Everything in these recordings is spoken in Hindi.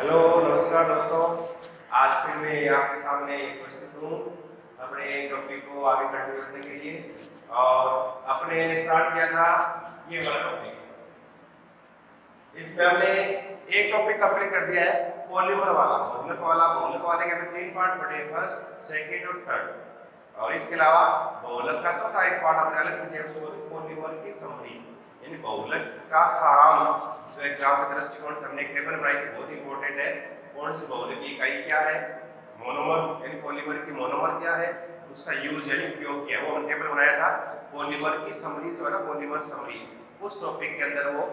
हेलो नमस्कार दोस्तों। आज फिर मैं आपके सामने उपस्थित हूँ अपने टॉपिक को आगे कंटिन्यू करने के लिए। और अपने स्टार्ट किया था ये वाला टॉपिक, इसमें हमने एक टॉपिक कंप्लीट कर दिया है पॉलीमर वाला, बहुलक वाले के हमें तीन पार्ट पढ़े, फर्स्ट सेकेंड और थर्ड। और इसके अलावा बहुलक का चौथा एक पार्ट हमने अलग से दिया, उसको पॉलीमर की समरी, यानी बहुलक का सारांश। जो एग्जाम के दृष्टिकोण से हमने एक टेबल बनाई थी, बहुत इंपॉर्टेंट है। कौन सी बहुलक की इकाई क्या है, मोनोमर यानी पॉलीमर की मोनोमर क्या है, उसका यूज यानी उपयोग किया, वो हमने टेबल बनाया था। पॉलीमर की समरी जो है ना, पॉलीमर समरी, उस टॉपिक के अंदर वो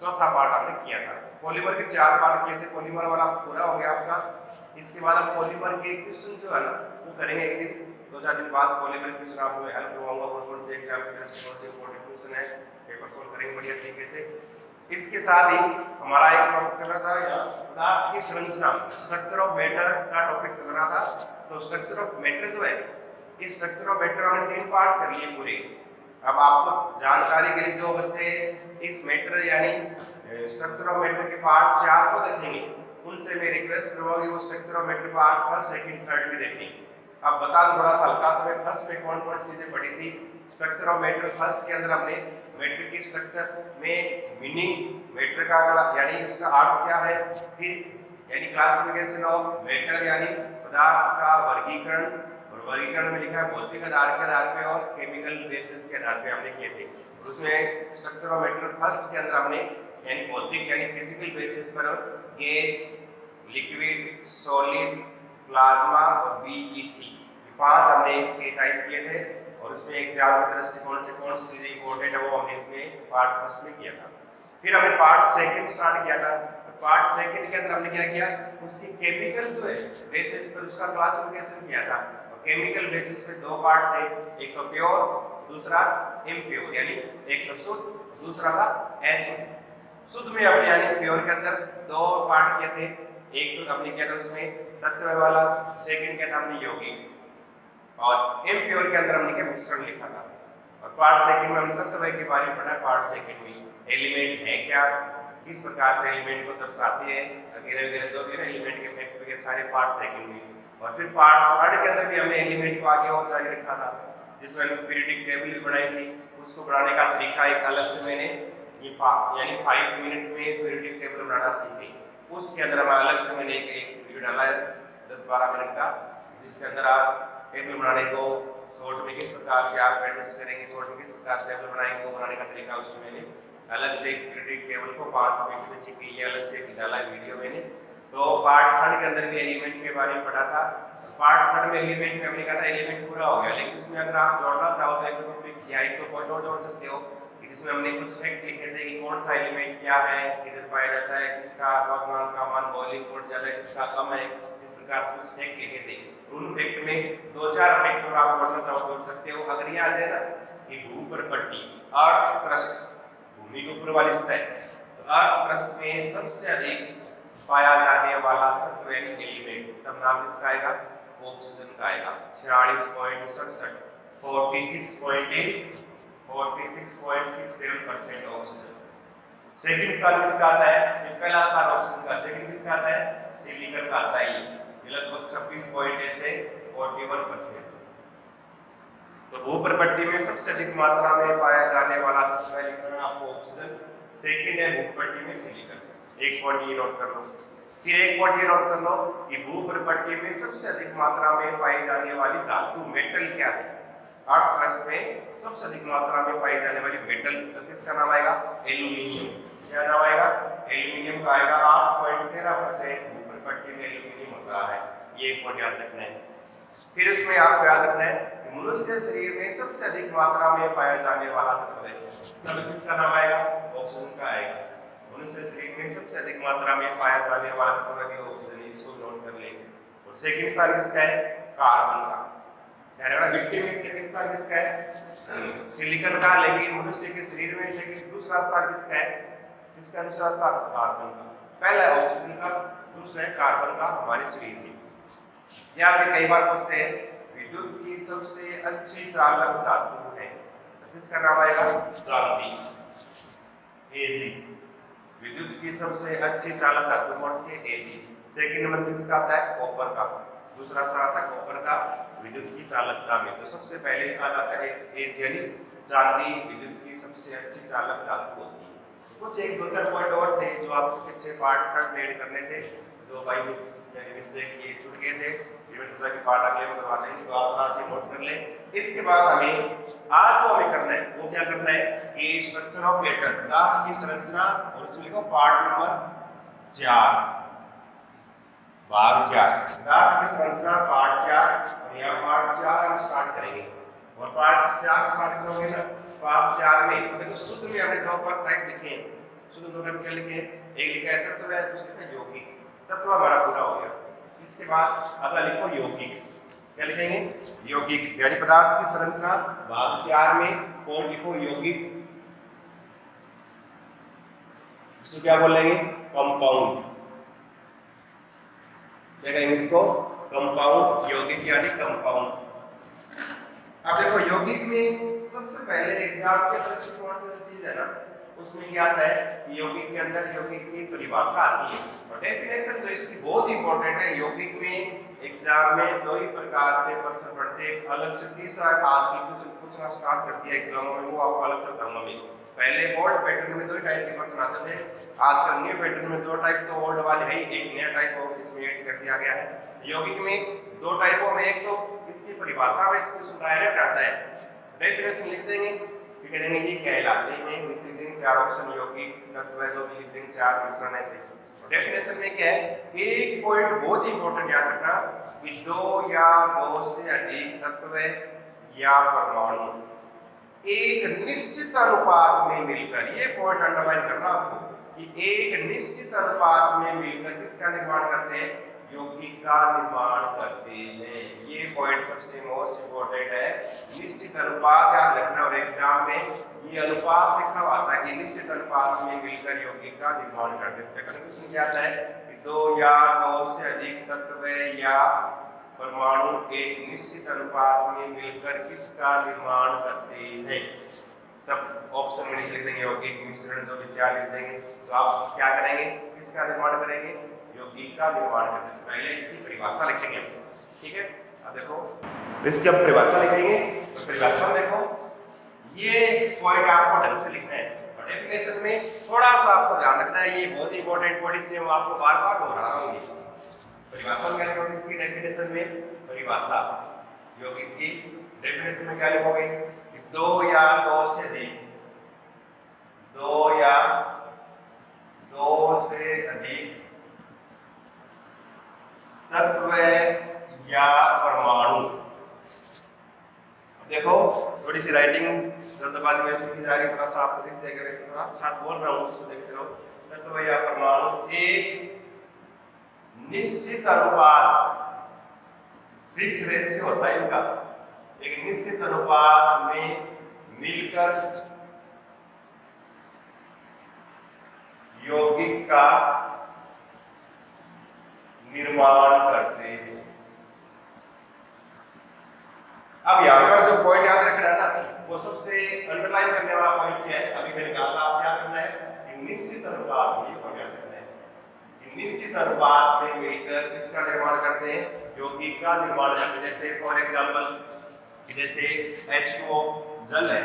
चौथा पार्ट हमने किया था। पॉलीमर के चार पार्ट किए थे, पॉलीमर वाला पूरा हो गया आपका। इसके बाद हम पॉलीमर के क्वेश्चन जो है ना वो करेंगे एक दिन, 2-4 दिन बाद पॉलीमर के क्वेश्चन आपको हेल्प करवाऊंगा, कौन से एग्जाम के दृष्टिकोण से इंपॉर्टेंट क्वेश्चन है, पेपर सॉल्व करेंगे बढ़िया तरीके से। इसके साथ ही हमारा एक टॉपिक चल रहा था पदार्थ की संरचना, स्ट्रक्चर ऑफ मैटर का टॉपिक चल रहा था। तो स्ट्रक्चर ऑफ मैटर जो है, इस स्ट्रक्चर ऑफ मैटर हमने 3 पार्ट कर लिए पूरे। अब आपको जानकारी के लिए जो बच्चे इस मैटर यानी स्ट्रक्चर ऑफ मैटर के पार्ट 4 को देखेंगे, उनसे मैं रिक्वेस्ट करूंगा वो structure of matter part first second third भी देखें। अब बता दो थोड़ा सा हल्का सा, फर्स्ट में कौन कौन सी चीजें पढ़ी थी। स्ट्रक्चर ऑफ मैटर फर्स्ट के अंदर हमने मैटर की स्ट्रक्चर में मीनिंग, मैटर का यानी उसका अर्थ क्या है, फिर यानी क्लासिफिकेशन ऑफ मैटर यानी पदार्थ का वर्गीकरण, और वर्गीकरण में लिखा है भौतिक आधार के आधार पे और केमिकल बेसिस के आधार पे हमने किए थे। उसमें स्ट्रक्चर ऑफ मैटर फर्स्ट के अंदर हमने यानी भौतिक यानी फिजिकल बेसिस पर गैस, लिक्विड, सॉलिड, प्लाज्मा और बीईसी, 5 हमने इसके टाइप किए थे। और उसमें एग्जाम के दृष्टिकोण से कौन सी चीजें इंपॉर्टेंट है वो हमने इसमें पार्ट फर्स्ट में किया था। फिर हमने पार्ट सेकंड स्टार्ट किया था। पार्ट सेकंड के अंदर हमने क्या किया, उसकी केमिकल जो है बेसिस पर उसका क्लासिफिकेशन किया था। और केमिकल बेसिस पे 2 पार्ट थे, एक तो प्योर, दूसरा इम्प्योर, यानी एक तो शुद्ध, दूसरा था अशुद्ध। शुद्ध में हमने यानी प्योर के अंदर 2 पार्ट किए थे, एक तो हमने किया था उसमें तत्व वाला, सेकंड किया था हमने यौगिक, और इम्प्योर के अंदर हमने क्या मिश्रण लिखा था। और पार्ट सेकंड में हमने तत्व के बारे में पढ़ा। पार्ट सेकंड में एलिमेंट है क्या, किस प्रकार से एलिमेंट को दर्शाते हैं, वगैरह वगैरह जो भी एलिमेंट के फैक्ट वगैरह सारे पार्ट सेकंड में। और फिर पार्ट थर्ड के अंदर भी हमने एलिमेंट को आगे और जारी रखा था, जिसमें हमने पीरियोडिक टेबल भी बनाई थी। उसको बनाने का तरीका एक अलग से मैंने ये यानी 5 मिनट में पीरियोडिक टेबल बनाना सीखी। उसके अंदर हम अलग से मैंने एक वीडियो डाला है 10-12 मिनट का, जिसके अंदर आप टेबल बनाने को शॉर्ट में किस प्रकार से आप एडजस्ट करेंगे, शॉर्ट में किस प्रकार से टेबल बनाएंगे, वो बनाने का तरीका उसमें मैंने अलग से पीरियोडिक टेबल को 5 मिनट में सीखी, ये अलग से डाला है वीडियो मैंने। तो पार्ट थर्ड के अंदर भी एलिमेंट के बारे में पढ़ा था। पार्ट थर्ड में एलिमेंट में हमने कहा था एलिमेंट पूरा हो गया, लेकिन उसमें अगर आप जोड़ना चाहो तो एक टॉपिक या एक तो पॉइंट और जोड़ सकते हो, जिसमें हमने कुछ फैक्ट लिखे थे कि कौन सा एलिमेंट क्या है, किधर पाया जाता है, किसका तापमान का मान बॉइलिंग पॉइंट ज्यादा है, किसका कम है, इस प्रकार से कुछ फैक्ट लिखे थे। उन फैक्ट में 2-4 फैक्ट और आप जोड़ना चाहो जोड़ सकते हो। अगर ये आ जाए ना कि भूपटपट्टी, अर्थ क्रस्ट, भूमि के ऊपर वाली सतह, तो अर्थ क्रस्ट में सबसे अधिक पाया जाने वाला तत्व यानी एलिमेंट, तब नाम किसका आएगा, ऑक्सीजन का आएगा। 46.67 46.67% ऑक्सीजन। सेकंड स्थान किसका आता है, पहला स्थान ऑक्सीजन का, सेकंड किसका आता है, सिलिकॉन का आता है। ये लगभग 26.41%। तो भूपटपट्टी में सबसे अधिक मात्रा में पाया जाने वाला तत्व है आपको ऑक्सीजन, सेकंड है भूपटपट्टी में सिलिकॉन। एक पॉइंट ये नोट कर लो। फिर एक पॉइंट ये नोट कर लो कि भूपटपट्टी में सबसे अधिक मात्रा में पाई जाने वाली धातु मेटल क्या है। अर्थ क्रस्ट में सबसे अधिक मात्रा में पाई जाने वाली मेटल तो किसका नाम आएगा, एल्यूमिनियम। क्या नाम आएगा, एल्यूमिनियम का आएगा। 8.13% भूपटपट्टी में एल्यूमिनियम होता है, ये एक पॉइंट याद रखना है। फिर इसमें आपको याद रखना है कि मनुष्य शरीर में सबसे अधिक मात्रा में पाया जाने वाला तत्व है, तब किसका नाम आएगा, ऑक्सीजन का आएगा। मनुष्य शरीर में सबसे अधिक मात्रा में पाया जाने वाला तत्व है ऑक्सीजन, इसको नोट कर लेंगे। और सेकंड स्थान किसका है, कार्बन का। मिट्टी में सेकंड स्थान किसका है, सिलिकॉन का। लेकिन मनुष्य के शरीर में सेकंड दूसरा स्थान किसका है, किसका दूसरा स्थान, कार्बन का। पहला है ऑक्सीजन का, दूसरा है कार्बन का हमारे शरीर में। यहाँ पे कई बार पूछते हैं विद्युत की सबसे अच्छी चालक धातु है, तो किसका नाम आएगा, चांदी। विद्युत की सबसे अच्छी चालक धातु कौन सी है? Ag। सेकंड नंबर किसका आता है? कॉपर का। दूसरा स्थान आता है कॉपर का विद्युत की चालकता में। तो सबसे पहले स्थान आता है Ag यानी चांदी विद्युत की सबसे अच्छी चालक धातु होती है। कुछ एक दो चार पॉइंट और थे जो आपको पीछे पार्ट थर्ड में ऐड करने थे, जो बाई मिस्टेक ये छूट गए थे, इवेंट सोचा कि पार्ट अगले में करवा देंगे, तो आप यहाँ से नोट कर लें। इसके बाद हमें आज जो हमें करना है वो क्या करना है कि स्ट्रक्चर ऑफ मैटर, पदार्थ की संरचना, और इसमें लिखो पार्ट नंबर 4 भाग 4 पदार्थ की संरचना पार्ट 4, और यहाँ पार्ट 4 हम स्टार्ट करेंगे। और पार्ट 4 स्टार्ट करोगे ना पार्ट 4 में देखो शुद्ध में हमने दो पार्ट टाइप लिखे हैं। शुद्ध दो टाइप क्या लिखे हैं? एक लिखा है तत्व है, दूसरा लिखा है यौगिक। तत्व हमारा पूरा हो गया। इसके बाद अगला लिखो यौगिक। क्या लिखेंगे? यौगिक यानी पदार्थ की संरचना भाग 4 में कौन लिखो? यौगिक। इसको क्या बोलेंगे? कंपाउंड। क्या कहेंगे इसको? कंपाउंड। यौगिक यानी कंपाउंड। अब देखो यौगिक में सबसे पहले एग्जाम के दृष्टिकोण से चीज है ना, उसमें क्या आता है कि यौगिक के अंदर यौगिक की परिभाषा आती है और डेफिनेशन जो इसकी बहुत इंपॉर्टेंट है। यौगिक में एग्जाम में दो ही प्रकार से प्रश्न पढ़ते हैं, अलग से तीसरा आज की कुछ पूछना स्टार्ट कर दिया एग्जाम में, वो आपको अलग से बताऊंगा मैं। पहले ओल्ड पैटर्न में दो ही टाइप के प्रश्न आते थे, आजकल न्यू पैटर्न में दो टाइप तो ओल्ड वाले है, एक नया टाइप और इसमें ऐड कर दिया गया है। यौगिक में दो टाइपों में, एक तो इसकी परिभाषा में इसको डायरेक्ट आता है, डेफिनेशन लिख देंगे, फिर कह देंगे ये कहलाते हैं, नीचे लिख देंगे 4 ऑप्शन यौगिक तत्व जो भी लिख देंगे 4 मिश्रण ऐसे। डेफिनेशन में क्या है, एक पॉइंट बहुत इंपॉर्टेंट याद रखना कि दो या दो से अधिक तत्व या परमाणु एक निश्चित अनुपात में मिलकर, ये पॉइंट अंडरलाइन करना आपको कि एक निश्चित अनुपात में मिलकर किसका निर्माण करते हैं? यौगिक का निर्माण करते हैं। ये पॉइंट सबसे मोस्ट इंपोर्टेंट है। निश्चित अनुपात याद रखना, और एग्जाम में ये अनुपात लिखा हुआ था कि निश्चित अनुपात में मिलकर यौगिक का निर्माण करते हैं। कंक्लूजन क्या आता है कि दो या दो से अधिक तत्व या परमाणु एक निश्चित अनुपात में मिलकर किसका निर्माण करते हैं। तब ऑप्शन में लिख देंगे यौगिक मिश्रण जो विचार लिख देंगे। तो आप क्या करेंगे? किसका निर्माण करेंगे? यौगिक का निर्माण करते हैं। पहले इसकी परिभाषा लिखेंगे, ठीक है। अब देखो तो इसकी अब परिभाषा लिखेंगे, तो परिभाषा देखो ये पॉइंट आपको ढंग से लिखना है, और डेफिनेशन में थोड़ा सा आपको ध्यान रखना है, ये बहुत इंपॉर्टेंट पॉइंट इसलिए मैं आपको बार-बार दोहरा रहा हूं। परिभाषा में क्या लिखोगे? इसकी डेफिनेशन में परिभाषा यौगिक की डेफिनेशन में क्या लिखोगे? दो या दो से अधिक, दो या दो से अधिक तत्व या परमाणु। देखो थोड़ी सी राइटिंग जल्दबाजी में से की जा रही, थोड़ा सा आपको दिख जाएगा, वैसे थोड़ा साथ बोल रहा हूँ, उसको देखते रहो। तत्व या परमाणु एक निश्चित अनुपात, फिक्स रेशियो होता है इनका, एक निश्चित अनुपात में मिलकर यौगिक का निर्माण करते हैं। अब यहाँ पर जो पॉइंट याद रखना है ना, वो सबसे अंडरलाइन करने वाला पॉइंट क्या है? अभी मैंने कहा था आप क्या करना है कि निश्चित अनुपात में, ये याद रखना है कि निश्चित अनुपात में मिलकर किसका निर्माण करते हैं? यौगिक का निर्माण करते हैं। जैसे फॉर एग्जांपल जैसे H2O जल है,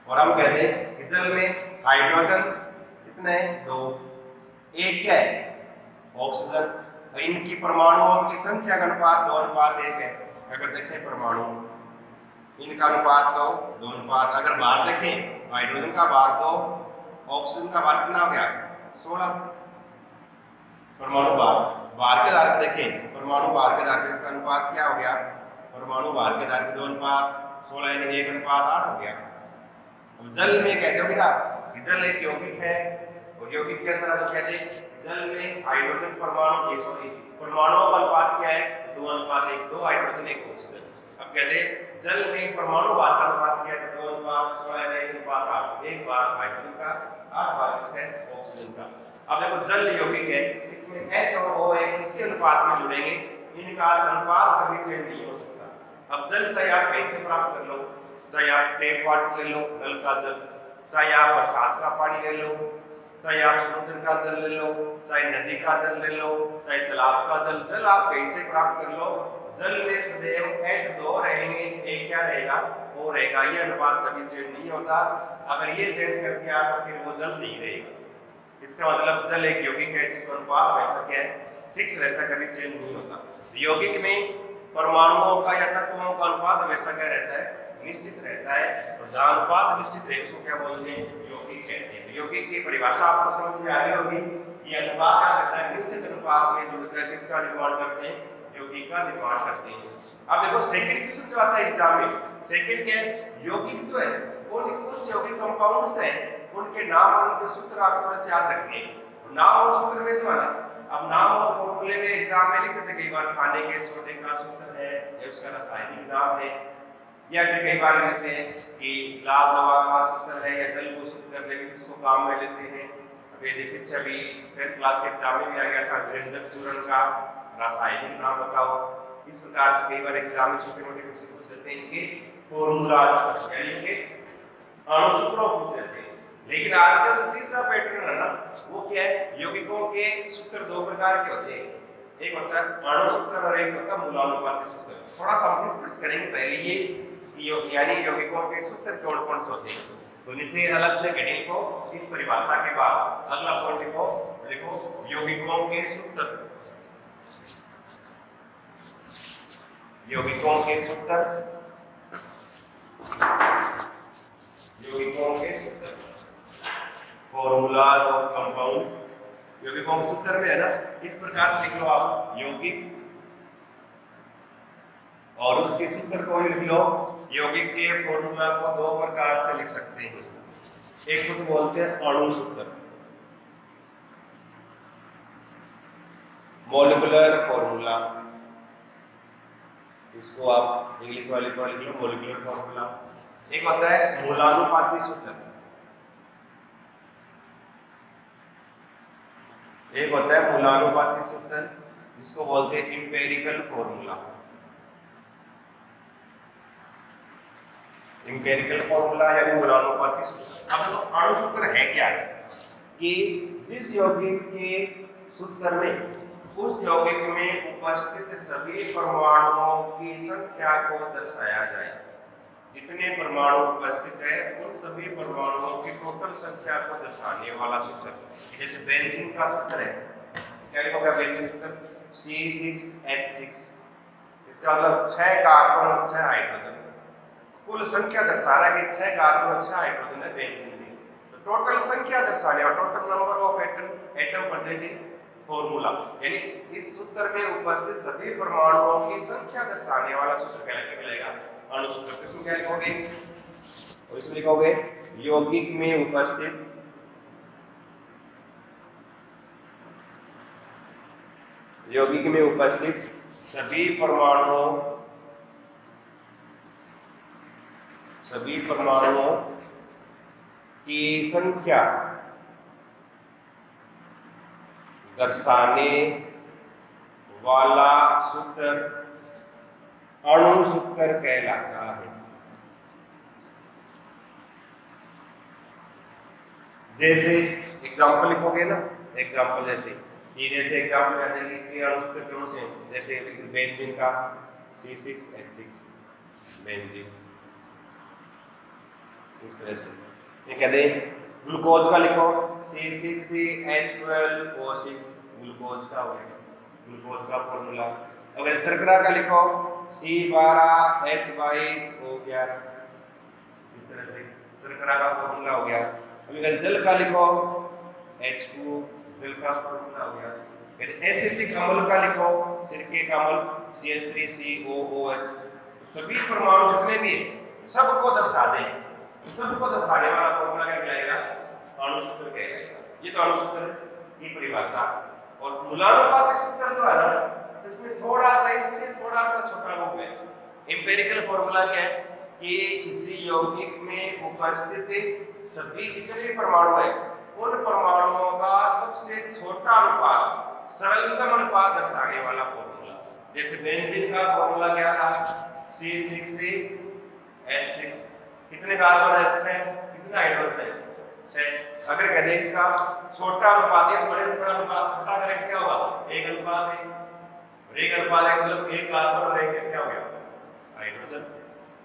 और हम कहते हैं कि जल में हाइड्रोजन कितने हैं? 2, एक क्या है? ऑक्सीजन। इनकी परमाणुओं की संख्या का अनुपात 2:1 है। अगर देखें परमाणु, इनका अनुपात तो 2:1। अगर बाहर देखें हाइड्रोजन का भार 2, ऑक्सीजन का भार कितना हो गया? 16। परमाणु भार के आधार पर देखें, परमाणु भार के आधार पर इसका अनुपात क्या हो गया? परमाणु भार के आधार पर 2:16 यानी 1:8 हो गया। अब जल में कहते हो ना कि जल एक यौगिक है, और यौगिक के अंदर हम कहते हैं जल में हाइड्रोजन परमाणु, परमाणुओं का अनुपात क्या है? 2:1, 2 हाइड्रोजन 1 ऑक्सीजन। अब कहते हैं जल में परमाणु भार का अनुपात क्या है? 2:16 यानी 1:8, 1 भाग हाइड्रोजन का, 8 भाग किसका? ऑक्सीजन का। अब देखो जल यौगिक है, इसमें H और O एक इसी अनुपात में जुड़ेंगे, इनका अनुपात कभी चेंज नहीं हो सकता। अब जल चाहे आप कहीं से प्राप्त कर लो, चाहे आप टेप वाटर ले लो, नल का जल, चाहे आप बरसात का पानी ले लो, चाहे आप समुद्र का जल ले लो, चाहे नदी का जल ले लो, चाहे तालाब का जल, जल आप कहीं से प्राप्त कर लो, जल में सदैव H2 रहेंगे, एक क्या रहेगा, O रहेगा। ये अनुपात कभी चेंज नहीं होता। अगर ये चेंज कर दिया तो फिर वो जल नहीं रहेगा। इसका मतलब जल एक यौगिक है जिसका अनुपात हमेशा क्या है, फिक्स रहता है, कभी चेंज नहीं होता। यौगिक में परमाणुओं का या तत्वों का अनुपात हमेशा क्या रहता है, निश्चित रहता है। और जहां अनुपात निश्चित रहे उसको क्या बोलते हैं, यौगिक कहते हैं। यौगिक की परिभाषा आपको समझ में आ गई होगी। ये अनुपात क्या रहता है, निश्चित अनुपात में जुड़कर किसका निर्माण करते हैं, यौगिक का निर्माण करते हैं। अब देखो सेकंड क्वेश्चन जो आता है एग्जाम में, सेकंड क्या है, यौगिक जो है वो कौन से यौगिक कंपाउंड्स हैं, उनके नाम और उनके सूत्र आपको वैसे याद रखने हैं। नाम और सूत्र में जो है ना, अब नाम और फॉर्मूले में एग्जाम में लिखते थे कई बार, खाने के सोडे का सूत्र है या उसका रासायनिक नाम है, या फिर कई बार कहते हैं कि लाल दवा का सूत्र है या जल को सूत्र, लेकिन इसको काम में लेते हैं। अब ये देखिए छवि 10th क्लास के एग्जाम में भी आ गया था, व्यंजक चूर्ण का रासायनिक नाम बताओ। इस प्रकार से कई बार एग्जाम में छोटे मोटे क्वेश्चन पूछ लेते हैं, इनके फॉर्मूला यानी इनके अणु सूत्रों पूछ लेते हैं। लेकिन आज का जो तीसरा पैटर्न है ना, वो क्या है, यौगिकों के सूत्र दो प्रकार के होते हैं, एक होता है अणु सूत्र और एक होता है मूलानुपाती सूत्र। थोड़ा सा हम डिस्कस करेंगे पहले ये यानी यौगिकों के सूत्र कौन कौन से होते हैं, तो नीचे अलग से घटेंगे को इस परिभाषा के बाद अगला पॉइंट देखो यौगिकों के सूत्र, यौगिकों के सूत्र, यौगिकों के सूत्र, फॉर्मूला ऑफ कंपाउंड। यौगिकों के सूत्र में है ना, इस प्रकार से लिख लो आप यौगिक और उसके सूत्र को लिख लो। यौगिक के फॉर्मूला को दो प्रकार से लिख सकते हैं, एक को बोलते हैं अणु सूत्र, मॉलिक्यूलर फॉर्मूला, इसको आप इंग्लिश वाले को लिख लो मॉलिक्यूलर फॉर्मूला। एक होता है मूलानुपाती सूत्र, एक होता है मूलानुपाती सूत्र, जिसको बोलते हैं इंपेरिकल फॉर्मूला। इंपेरिकल फॉर्मूला या मूलानुपाती सूत्र। अब तो अणु सूत्र है क्या, कि जिस यौगिक के सूत्र में उस यौगिक में उपस्थित सभी परमाणुओं की संख्या को दर्शाया जाए। जितने परमाणु उपस्थित है उन सभी परमाणुओं की टोटल संख्या को दर्शाने वाला सूत्र। जैसे बेंजीन का सूत्र है, क्या लिखोगे बेंजीन सूत्र, C6H6, इसका मतलब 6 कार्बन और 6 हाइड्रोजन, कुल संख्या दर्शा रहा है कि 6 कार्बन और 6 हाइड्रोजन है बेंजीन में। तो टोटल संख्या दर्शाने वाला, total number of atom present in formula, यानी इस सूत्र में उपस्थित सभी परमाणुओं की संख्या दर्शाने वाला सूत्र कहलाएगा अणु सूत्र। इसमें क्या लिखोगे, और इसमें लिखोगे यौगिक में उपस्थित सभी परमाणुओं की संख्या दर्शाने वाला सूत्र अणु सूत्र कहलाता है। जैसे एग्जांपल लिखोगे ना, एग्जांपल जैसे एग्जांपल कहते हैं कि इसके अणु सूत्र कौन से हैं, जैसे बेंजीन का C6H6 बेंजीन, इस तरह से ये कहते हैं। ग्लूकोज का लिखो C6H12O6, ग्लूकोज का हो गया, ग्लूकोज का फॉर्मूला। अगर शर्करा का लिखो C12H22O11, इस तरह से शर्करा का फॉर्मूला हो गया। अगर जल का लिखो H2, जल का फॉर्मूला हो गया। फिर एसिटिक अम्ल का लिखो, सिरके का अम्ल CH3COOH। सभी परमाणु जितने भी हैं सबको दर्शा दें, सबको दर्शाने वाला फॉर्मूला क्या कहलाएगा, अणु सूत्र कहलाएगा। ये तो अणु सूत्र की परिभाषा। और मूलानुपाती सूत्र जो है ना, इसमें थोड़ा सा इससे थोड़ा सा छोटा रूप है। एम्पिरिकल फॉर्मूला क्या है कि किसी यौगिक में उपस्थित सभी जितने परमाणु हैं उन परमाणुओं का सबसे छोटा अनुपात, सरलतम अनुपात दर्शाने वाला फॉर्मूला। जैसे बेंजीन का फॉर्मूला क्या था, C6H6, कितने कार्बन है, 6, कितना हाइड्रोजन है, 6। अगर कह दें इसका छोटा अनुपात है, बड़े से बड़ा अनुपात छोटा करें क्या होगा? 1:1। और 1:1 मतलब एक कार्बन और एक क्या हो गया? हाइड्रोजन।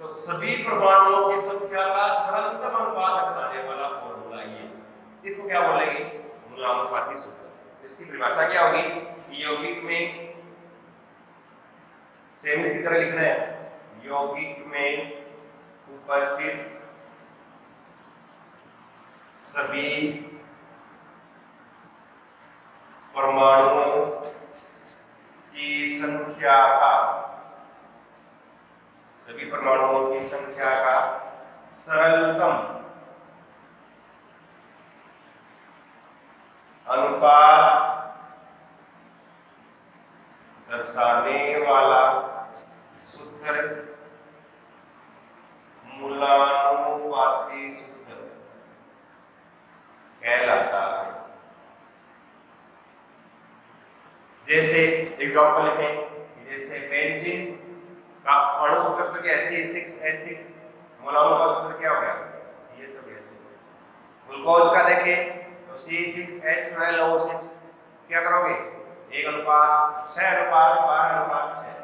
तो सभी परमाणुओं की संख्या का सरलतम अनुपात दर्शाने वाला फॉर्मूला ये, इसको क्या बोलेंगे? मूलानुपाती सूत्र। इसकी परिभाषा क्या होगी? यौगिक में सेम इसी तरह लिखना है, यौगिक में उपस्थित सभी परमाणुओं की संख्या का, सभी परमाणुओं की संख्या का सरलतम अनुपात दर्शाने वाला सूत्र मूलानुपाती सूत्र कहलाता है। जैसे एग्जांपल लिखें, जैसे बेंजीन का अणु सूत्र तो क्या है? C6H6। मूलानुपाती सूत्र क्या हो गया? CH हो गया। ग्लूकोज का देखें तो C6H12O6। क्या करोगे? 1:6:12:6,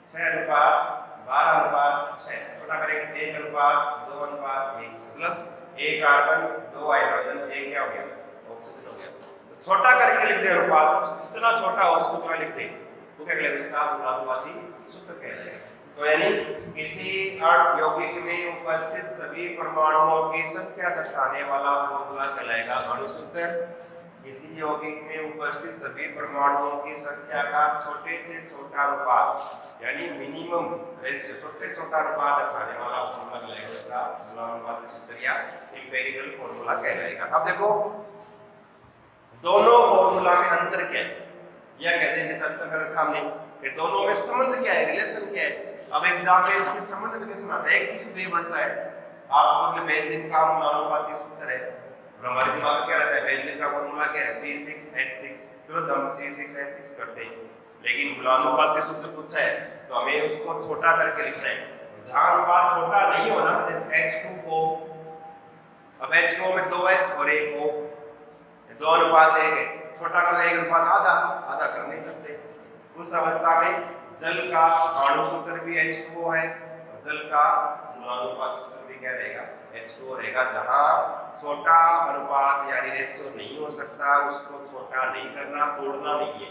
6:12:6। छोटा करेंगे 1:2:1, मतलब एक कार्बन 2 हाइड्रोजन, एक क्या हो गया? ऑक्सीजन हो गया। तो छोटा करके लिख दे अनुपात, जितना छोटा हो उसको उतना लिख दे, तो क्या कहलाएगा? इसका मूलानुपाती सूत्र कहलाएगा। तो यानी किसी यौगिक में उपस्थित सभी परमाणुओं की संख्या दर्शाने वाला फॉर्मूला कहलाएगा अणु सूत्र। किसी यौगिक में उपस्थित सभी परमाणुओं की संख्या का छोटे से छोटा अनुपात यानी मिनिमम रेशियो, छोटे से छोटा अनुपात दर्शाने वाला फॉर्मूला कहलाएगा उसका मूलानुपाती सूत्र या एम्पिरिकल फॉर्मूला कहलाएगा। अब देखो दोनों फॉर्मूला में अंतर क्या है, या कहते हैं जैसे अंतर कर रखा हमने कि दोनों में संबंध क्या है, रिलेशन क्या है। अब एग्जाम में इसके संबंध करके सुनाता है, एक सूत्र बनता है, आप समझ ले बेंजीन का मूलानुपाती सूत्र है, और हमारे दिमाग में क्या रहता है? बेंजीन का फॉर्मूला क्या है? C6H6। तुरंत हम C6H6 करते हैं, लेकिन मूलानुपाती सूत्र पूछा है तो हमें उसको छोटा करके लिखना है। जहां अनुपात छोटा नहीं होना, जैसे H2O, अब H2O में 2H और 1 O, 2:1 है, छोटा कर 1:आधा कर नहीं सकते। उस अवस्था में जल का अणु सूत्र भी H2O है, और जल का मूलानुपाती सूत्र भी क्या रहेगा? H2O रहेगा। जहां छोटा अनुपात यानी रेशियो नहीं हो सकता, उसको छोटा नहीं करना, तोड़ना नहीं है,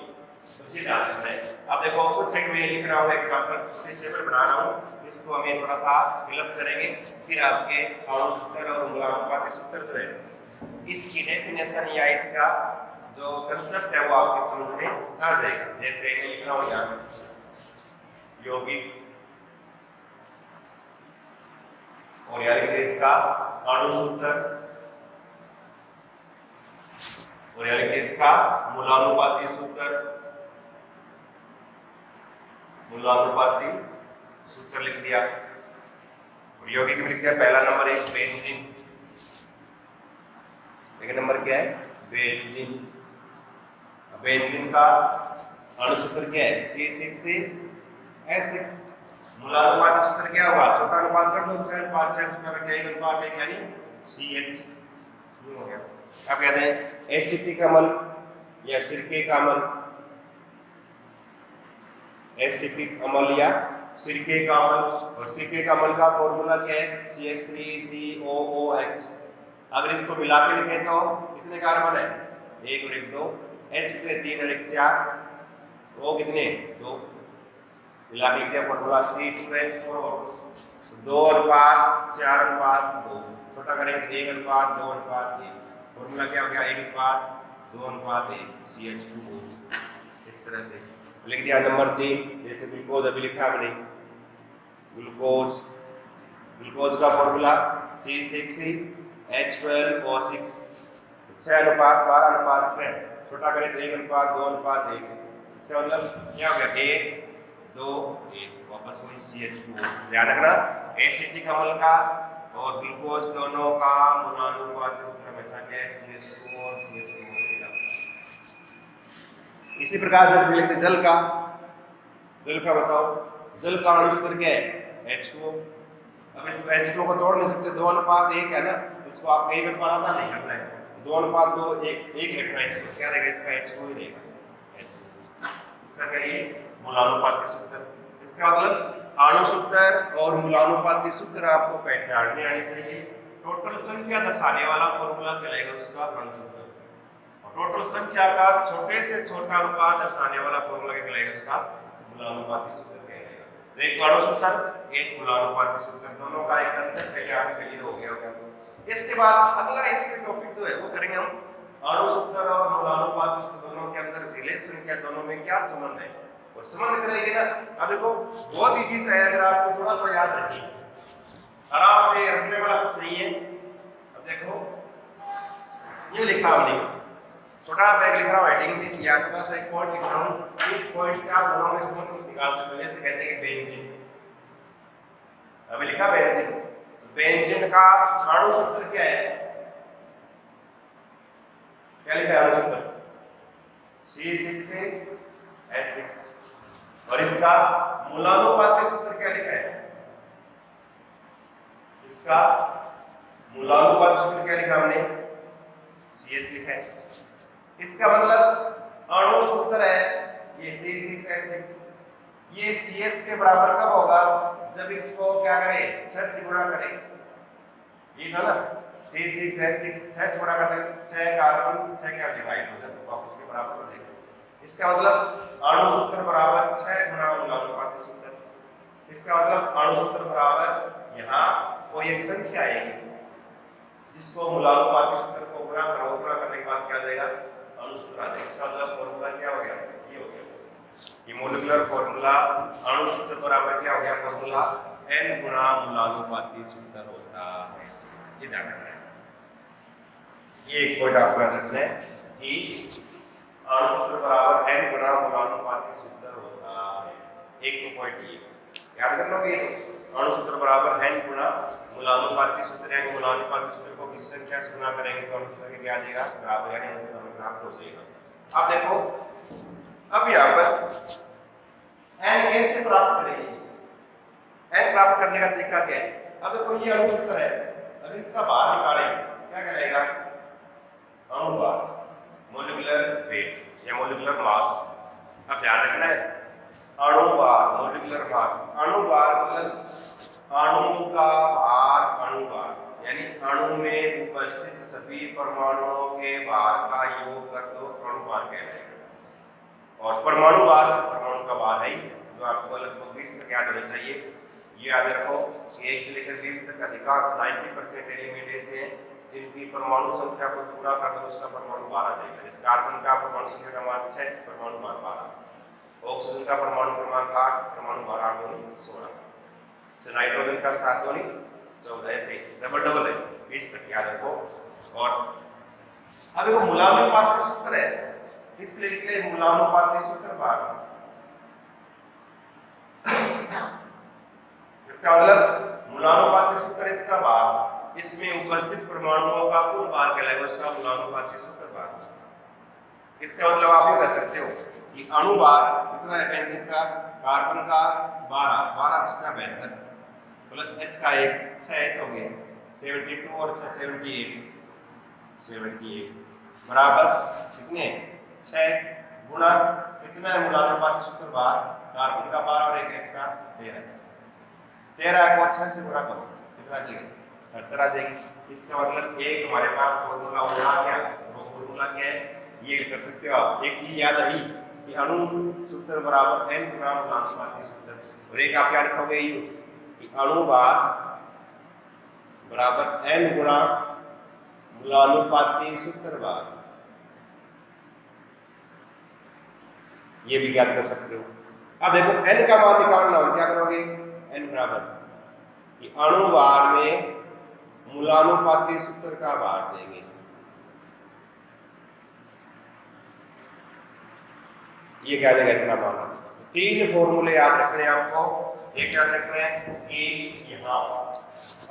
तो सीधा करना है। अब देखो कुछ एक मैं लिख रहा हूं एग्जांपल, इस टेबल बना रहा हूं, इसको हमें थोड़ा सा फिलअप करेंगे, फिर आपके अणु सूत्र और मूलानुपाती सूत्र जो है इसकी डेफिनेशन या इसका जो कंसेप्ट है वो आपके समझ में आ जाएगा। जैसे लिख रहा हूं यहां यौगिक और यानी कि इसका अणु सूत्र और यानी कि इसका मूलानुपाती सूत्र, मूलानुपाती सूत्र लिख दिया। और यौगिक में लिख दिया पहला नंबर है बेंजीन, एक नंबर क्या है? बेंजीन। बेंजीन का अणु सूत्र क्या है? C6H6। मूलानुपाती सूत्र क्या होगा? छोटा अनुपात कर दो, 6:6 यानी CH हो गया। अब कहते हैं एसिटिक अम्ल या सिरके का अम्ल, एसिटिक अम्ल या सिरके का अम्ल, और सिरके का अम्ल का फॉर्मूला क्या है? CH3COOH। अगर इसको मिला के लिखें तो कितने कार्बन है? 1 और 1 2, H कितने? 3 और 1 4, O कितने? 2, मिला के लिख दिया फॉर्मूला C2H4, 2:4:2। छोटा करेंगे 1:2:1, फॉर्मूला क्या हो गया? 1:2:1 CH2O। इस तरह से लिख दिया। नंबर 3 जैसे ग्लूकोज अभी लिखा हमने, ग्लूकोज, ग्लूकोज का फॉर्मूला C6H12O6, 6:12:6। छोटा करें तो 1:2:1, इसका मतलब क्या हो गया? 1 2 1, वापस वही CH2O। ध्यान रखना एसिटिक अम्ल का और ग्लूकोज दोनों का मूलानुपाती सूत्र हमेशा क्या है? CH2O और CH2O रहेगा। इसी प्रकार से लिखते जल का, जल का बताओ, जल का अणु सूत्र क्या है? H2O। अब इस H2O को तोड़ नहीं सकते, 2:1 है ना, तो इसको आपको 1:2 नहीं करना है, 2:2 1 लिखना है इसको। क्या रहेगा इसका H2 ही रहेगा, इसका क्या ये मूलानुपाती सूत्र। इसका मतलब आणु सूत्र और मूलानुपाती सूत्र आपको पहचानने आनी चाहिए। टोटल संख्या दर्शाने वाला फॉर्मूला कहलाएगा उसका अणु सूत्र, और टोटल संख्या का छोटे से छोटा अनुपात दर्शाने वाला फॉर्मूला क्या कहलाएगा उसका मूलानुपाती सूत्र कहलाएगा। तो एक अणु सूत्र एक मूलानुपाती सूत्र, दोनों का एक कंसेप्ट है, यहाँ पे क्लियर हो गया होगा। इसके बाद अगला इसके टॉपिक जो है वो करेंगे हम अणु सूत्र और मूलानुपाती सूत्र दोनों के अंदर रिलेशन क्या, दोनों में क्या संबंध है, और समझ करेंगे ना। अब देखो बहुत इजी सा है, अगर आपको थोड़ा सा याद रखिए, आराम से रखने वाला कुछ नहीं है। अब देखो ये लिखा हमने, छोटा सा एक लिख रहा हूँ, हेडिंग नहीं किया, छोटा सा एक पॉइंट लिख रहा हूँ। इस पॉइंट से आप दोनों में संबंध निकाल सकते हो। जैसे कहते हैं कि बेंजीन, अभी लिखा बेंजीन, बेंजीन का अणु सूत्र क्या है, क्या लिखा है अणु सूत्र C6H6, और इसका मूलानुपाती सूत्र क्या लिखा है, इसका मूलानुपाती सूत्र क्या लिखा हमने CH लिखा है। इसका मतलब अणु सूत्र है ये C6H6, ये CH के बराबर कब होगा, जब इसको क्या करें 6 से गुणा करें, ये था ना C6H6 6 से गुणा करते 6 कार्बन 6 क्या डिवाइड हो जाए वापस के बराबर हो जाएगा। इसका मतलब अणु सूत्र बराबर 6 गुणा मूलानुपाती सूत्र। इसका मतलब अणु सूत्र बराबर यहाँ कोई एक संख्या आएगी जिसको मूलानुपाती सूत्र को गुणा करो, गुणा करने के बाद क्या आ जाएगा अणु सूत्र आ जाएगा। इसका मतलब फॉर्मूला क्या हो गया, ये हो गया, ये मॉलिक्यूलर फॉर्मूला अणु सूत्र बराबर क्या हो गया, फॉर्मूला n गुणा मूलानुपाती सूत्र होता है। ये ध्यान रखना है, ये एक पॉइंट आपको याद रखना है कि अणु सूत्र बराबर n गुणा मूलानुपाती सूत्र होता है। एक तो पॉइंट ये याद कर लोगे, अणु सूत्र बराबर n गुणा मूलानुपाती सूत्र, यानी मूलानुपाती सूत्र को किस संख्या से गुणा करेंगे तो अणु सूत्र क्या आ जाएगा बराबर, यानी हमें प्राप्त हो जाएगा। अब देखो अब यहाँ पर n कैसे प्राप्त करेंगे, n प्राप्त करने का तरीका क्या है। अब देखो ये अणु सूत्र है, अगर इसका भार निकालें क्या कहलाएगा अणु भार, मोलिकुलर वेट या मोलिकुलर मास। अब ध्यान रखना है अणु भार मोलिकुलर मास, अणु भार मतलब अणु का भार, अणु भार यानी अणु में उपस्थित सभी परमाणुओं के भार का योग कर दो अणु भार कहलाएगा। और परमाणु भार परमाणु का भार है जो आपको लगभग 20 तक याद होना चाहिए। ये याद रखो कि 1 से लेकर 20 तक अधिकांश 90% एलिमेंट ऐसे हैं जिनकी परमाणु संख्या को गुणा कर दो उसका परमाणु भार आ जाएगा। जैसे कार्बन का परमाणु संख्या का मान 6, परमाणु भार 12, ऑक्सीजन का परमाणु क्रमांक 8, परमाणु भार 8 दूनी 16, से नाइट्रोजन का 7 दूनी 14, ऐसे डबल डबल है 20 तक याद रखो। और अब देखो मूलानुपाती सूत्र है, इसलिए लिख ले मूलानुपाती सूत्र भार। इसका मतलब मूलानुपाती सूत्र इसका भार, इसमें उपस्थित परमाणुओं का कुल भार कहलाएगा उसका मूलानुपाती सूत्र भार। इसका मतलब आप ये कह सकते हो कि अणु भार कितना है, बेंजीन का कार्बन का 12, 12 का 72 प्लस H का 1, 6 हो गए 72 और 6 78 बराबर कितने 6 गुणा कितना है मूलानुपाती सूत्र भार, कार्बन का 12 और 1 H का 13 को 6 से गुणा करो कितना आ जाएगा 78 आ जाएगी। इसका मतलब एक हमारे पास फॉर्मूला हो रहा क्या, वो फॉर्मूला क्या है ये कर सकते हो आप। एक ही याद रही कि अणु सूत्र बराबर n गुणा मूलानुपाती सूत्र, और एक आप याद रखोगे ये कि अणु भार बराबर n गुणा मूलानुपाती सूत्र भार, ये भी याद कर सकते हो। अब देखो n का मान निकालना हो क्या करोगे, n बराबर कि अणु भार में मूलानुपाती सूत्र का भार देंगे। ये क्या देगा इतना माना। तीन फॉर्मूले याद रखने हैं आपको, एक याद रखना है कि यहाँ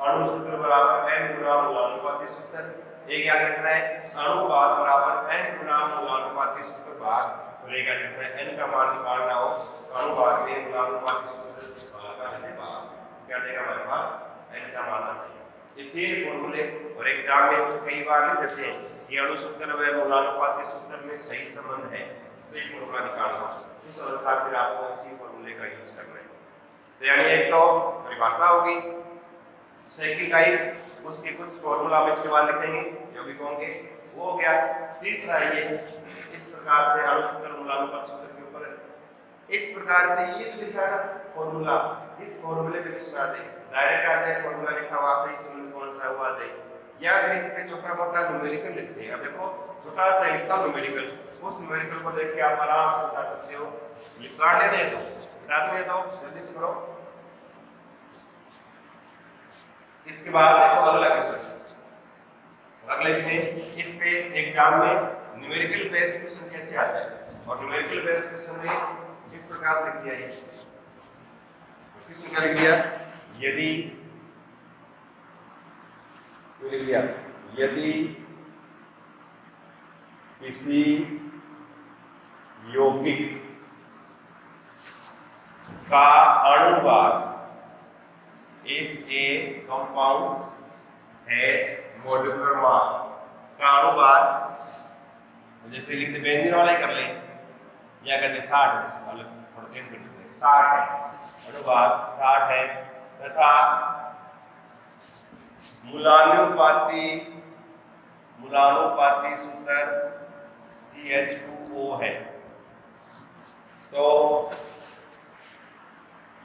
अणु सूत्र बराबर n गुणा मूलानुपाती सूत्र, एक याद रखना है अणु भार बराबर n गुणा मूलानुपाती सूत्र भार, और एक याद रखना है n का मान निकालना हो अणु भार में मूलानुपाती सूत्र भार क्या देगा हमारे पास n का मान आ जाएगा। ये 3 फॉर्मूले और एग्जाम में इसको कई बार लिख देते हैं कि अणु सूत्र व मूलानुपाती सूत्र में सही संबंध है, तो ये फॉर्मूला निकालना। इस अनुसार फिर आपको इसी फॉर्मूले का यूज करना है। तो यानी एक तो परिभाषा होगी सेकंड टाइप, उसके कुछ फॉर्मूला हम इसके बाद लिखेंगे यौगिकों के, वो हो गया। तीसरा ये इस प्रकार से अणु सूत्र मूलानुपात सूत्र के ऊपर इस प्रकार से ये जो लिखा है फॉर्मूला, इस फॉर्मूले पे किसमें आ जाए, डायरेक्ट आ जाए, फॉर्मूला लिखा हुआ सही संबंध कौन सा हुआ आ जाए, या फिर इस पे छोटा मोटा न्यूमेरिकल लिखते हैं। अब देखो छोटा सा लिखता हूं न्यूमेरिकल, उस न्यूमेरिकल को देख के आप आराम से बता सकते हो। लिखवा लेने दो, बता देने दो, जल्दी से करो। इसके बाद देखो अगला क्वेश्चन, अगले इसमें इस पे एग्जाम में न्यूमेरिकल बेस्ड क्वेश्चन कैसे आता है, और न्यूमेरिकल बेस्ड क्वेश्चन में इस प्रकार से किया है। क्वेश्चन क्या लिख दिया, यदि किसी यौगिक का अणुभार एक कंपाउंड हैज मॉलिक्यूलर मास का अणुभार, जैसे लिखते बेंजीन वाला ही कर ले, या कहते 60 है, अणुभार 60 है, तथा मूलानुपाती सूत्र CH2O है, तो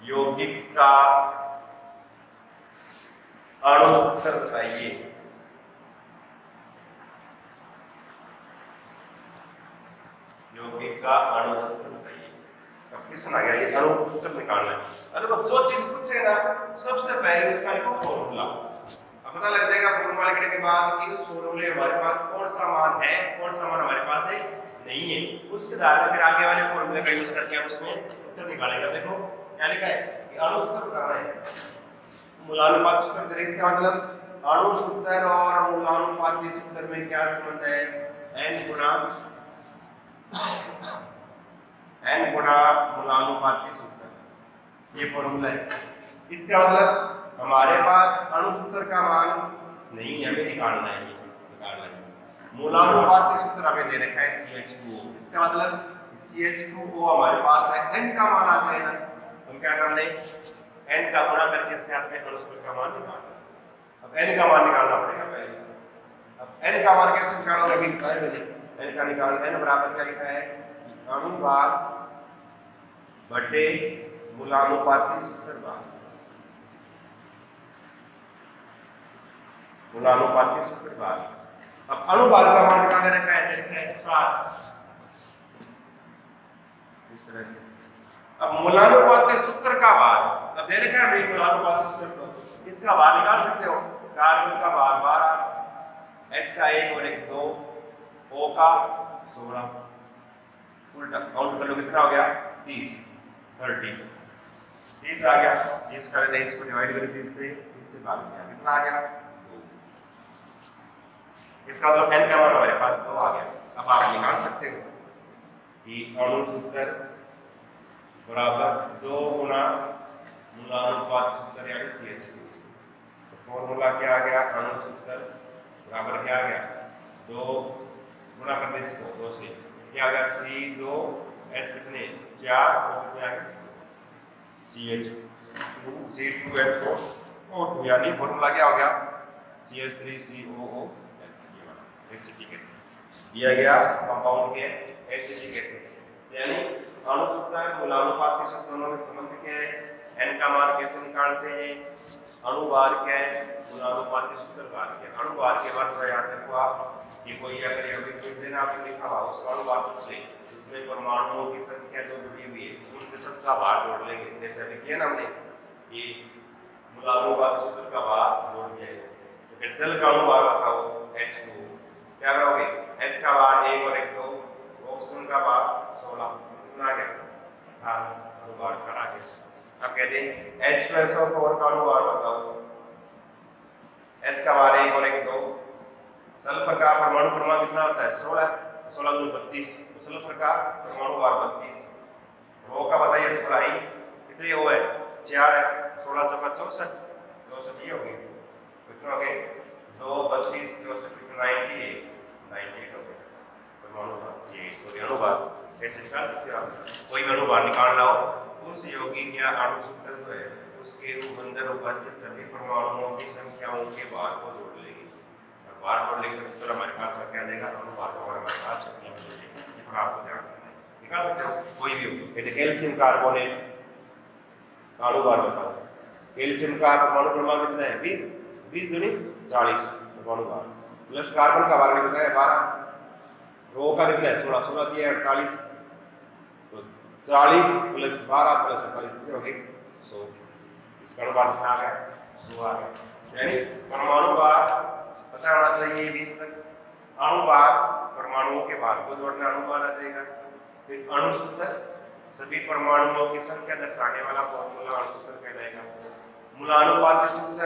यौगिक का अणु सूत्र बताइए। यौगिक का अणु सूत्र बताइए। अब क्वेश्चन आ गया, ये अणु सूत्र निकालना है। अगर जो चीज पूछे ना सबसे पहले उसका लिखो फॉर्मूला। अब पता लग जाएगा फॉर्मूला लिखने के बाद कि उस फॉर्मूले हमारे पास कौन सा मान है, कौन सा मान हमारे पास है नहीं है, उसके आधार पर फिर आगे वाले फॉर्मूले का यूज करके हम उसमें उत्तर निकालेंगे। देखो क्या लिखा है कि अणु सूत्र बताना है, मूलानुपात सूत्र, इसका मतलब अणु सूत्र और मूलानुपाती सूत्र में क्या संबंध है, n गुणा मूलानुपाती सूत्र, ये फॉर्मूला है। इसका मतलब हमारे पास अणु सूत्र का मान नहीं है, हमें निकालना है, मूलानुपाती सूत्र हमें दे रखा है CH2O, इसका मतलब CH2O हमारे पास है, n का मान आ जाए ना, हम क्या कर लें, n का गुणा करके इसके हाथ में अणु सूत्र का मान निकालना। अब n का मान निकालना पड़ेगा पहले। अब n का मान कैसे निकालोगे, अभी बताया मैंने। n का निकाल, n बराबर क्या लिखा है, अणुभार बटे मूलानुपाती सूत्र भाग, मूलानुपाती सूत्र भाग। अब अणुभार का मान निकालने रखा है 60, इस तरह से। अब मूलानुपाती सूत्र का भार, अब दे रखा है मूलानुपाती सूत्र, तो इसका भार निकाल सकते हो। कार्बन का भार 12, H का 1 और 1 2, O का 16, उल्टा काउंट कर लो कितना हो गया 30 आ गया। 30 कर दें, इसको डिवाइड करें 30 से भाग गया, कितना आ गया 2। इसका तो n का मान हमारे पास 2 आ गया। अब आप निकाल सकते हो कि अणु सूत्र बराबर 2 गुना मूलानुपात सूत्र यानी CH2। तो फॉर्मूला क्या आ गया, अणु सूत्र बराबर क्या आ गया 2 गुना कर दे इसको 2 से, क्या आ गया C2H कितने 4 और कितने आ गए CH2 C2H4O2, यानी फॉर्मूला क्या हो गया CH3COO एसिटिक एसिड दिया गया कंपाउंड के एसिटिक एसिड। यानी अणु सूत्र मूलानुपाती सूत्र दोनों में संबंध क्या है, n का मान कैसे निकालते हैं, अणुभार क्या है, मूलानुपाती सूत्र भार क्या है। अणुभार के बाद तो याद रखो आप कि कोई अगर यौगिक में देना आपने लिखा हुआ उसका अणुभार पूछ ले, उसमें परमाणुओं की संख्या जो जुड़ी हुई है उनके सबका भार जोड़ लेंगे, जैसे अभी किया ना हमने ये मूलानुपाती सूत्र का भार जोड़ दिया है। तो जल का अणुभार बताओ H2, क्या करोगे H का भार 1 और 1 2, ऑक्सीजन का भार 16, कितना आ गया 18 अणुभार करा के। अब कहते हैं H2SO4 का अणुभार बताओ, H का भार 1 और 1 2, सल्फर का परमाणु क्रमांक कितना होता है 16, 16 गुना 32, सल्फर का परमाणु भार 32। O का बताइए 16 ही, कितने O है 4 है, 16 चौका 64 ये हो गई। कितना हो गए 2 32 64 98 98 हो गए परमाणु भार ये सॉरी अणुभार ऐसे निकाल सकते हो आप कोई भी अणुभार निकाल लाओ उस यौगिक या अणु सूत्र जो है उसके अंदर उपस्थित सभी परमाणुओं की संख्याओं के भार को जोड़ लेंगे और भार जोड़ लेंगे तो फिर हमारे पास क्या आ जाएगा अणुभार का हमारे पास संख्या मिल जाएगी ये पर आपको ध्यान रखना है निकाल सकते हो कोई भी हो जैसे कैल्शियम कार्बोनेट अणुभार बताओ कैल्शियम का परमाणु क्रमांक कितना है 20 20 दूनी 40 परमाणु भार प्लस कार्बन का भार कितना है 12 रो का कितना है 16 16 दिया 48 तो 40 प्लस 12 प्लस 48 कितने हो गए 100 इसका अनुपात कितना आ गया 100 आ गया यानी परमाणु भार पता होना चाहिए 20 तक अणु भार परमाणुओं के भार को जोड़ना अणु भार आ जाएगा फिर अणु सूत्र सभी परमाणुओं की संख्या दर्शाने वाला फॉर्मूला अणु सूत्र कहलाएगा मूलानुपाती सूत्र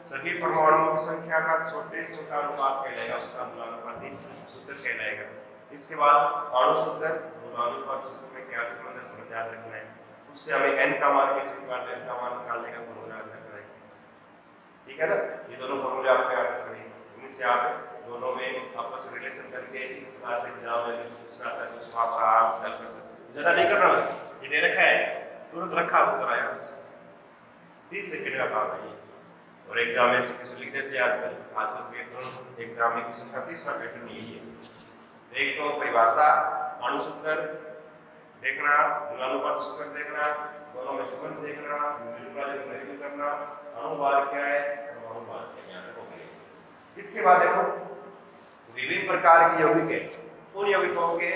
सभी परमाणुओं की संख्या का छोटे से छोटा अनुपात कहलाएगा उसका मूलानुपाती सूत्र कहलाएगा इसके बाद अणु सूत्र मूलानुपाती सूत्र में क्या संबंध है समझ याद रखना है उससे हमें n का मान कैसे निकालना है n का मान निकालने का फॉर्मूला याद रखना है ठीक है ना ये दोनों फॉर्मूले आपको याद रखने हैं इनमें से आप दोनों में आपस में रिलेशन करके इस प्रकार से एग्जाम में दूसरा था उसको आप आराम से हल कर सकते ज्यादा नहीं करना बस ये दे रखा है तुरंत रखा उत्तर आया बस 30 सेकंड का काम है ये और एग्जाम में ऐसे क्वेश्चन लिख देते हैं आजकल पेपर एग्जाम में क्वेश्चन का तीसरा पैटर्न यही है एक तो परिभाषा अणु सूत्र देखना मूलानुपात सूत्र देखना दोनों में संबंध देखना मिलकर करना अणुभार क्या है अणुभार क्या है हो गया इसके बाद देखो विभिन्न प्रकार के यौगिक है उन यौगिकों के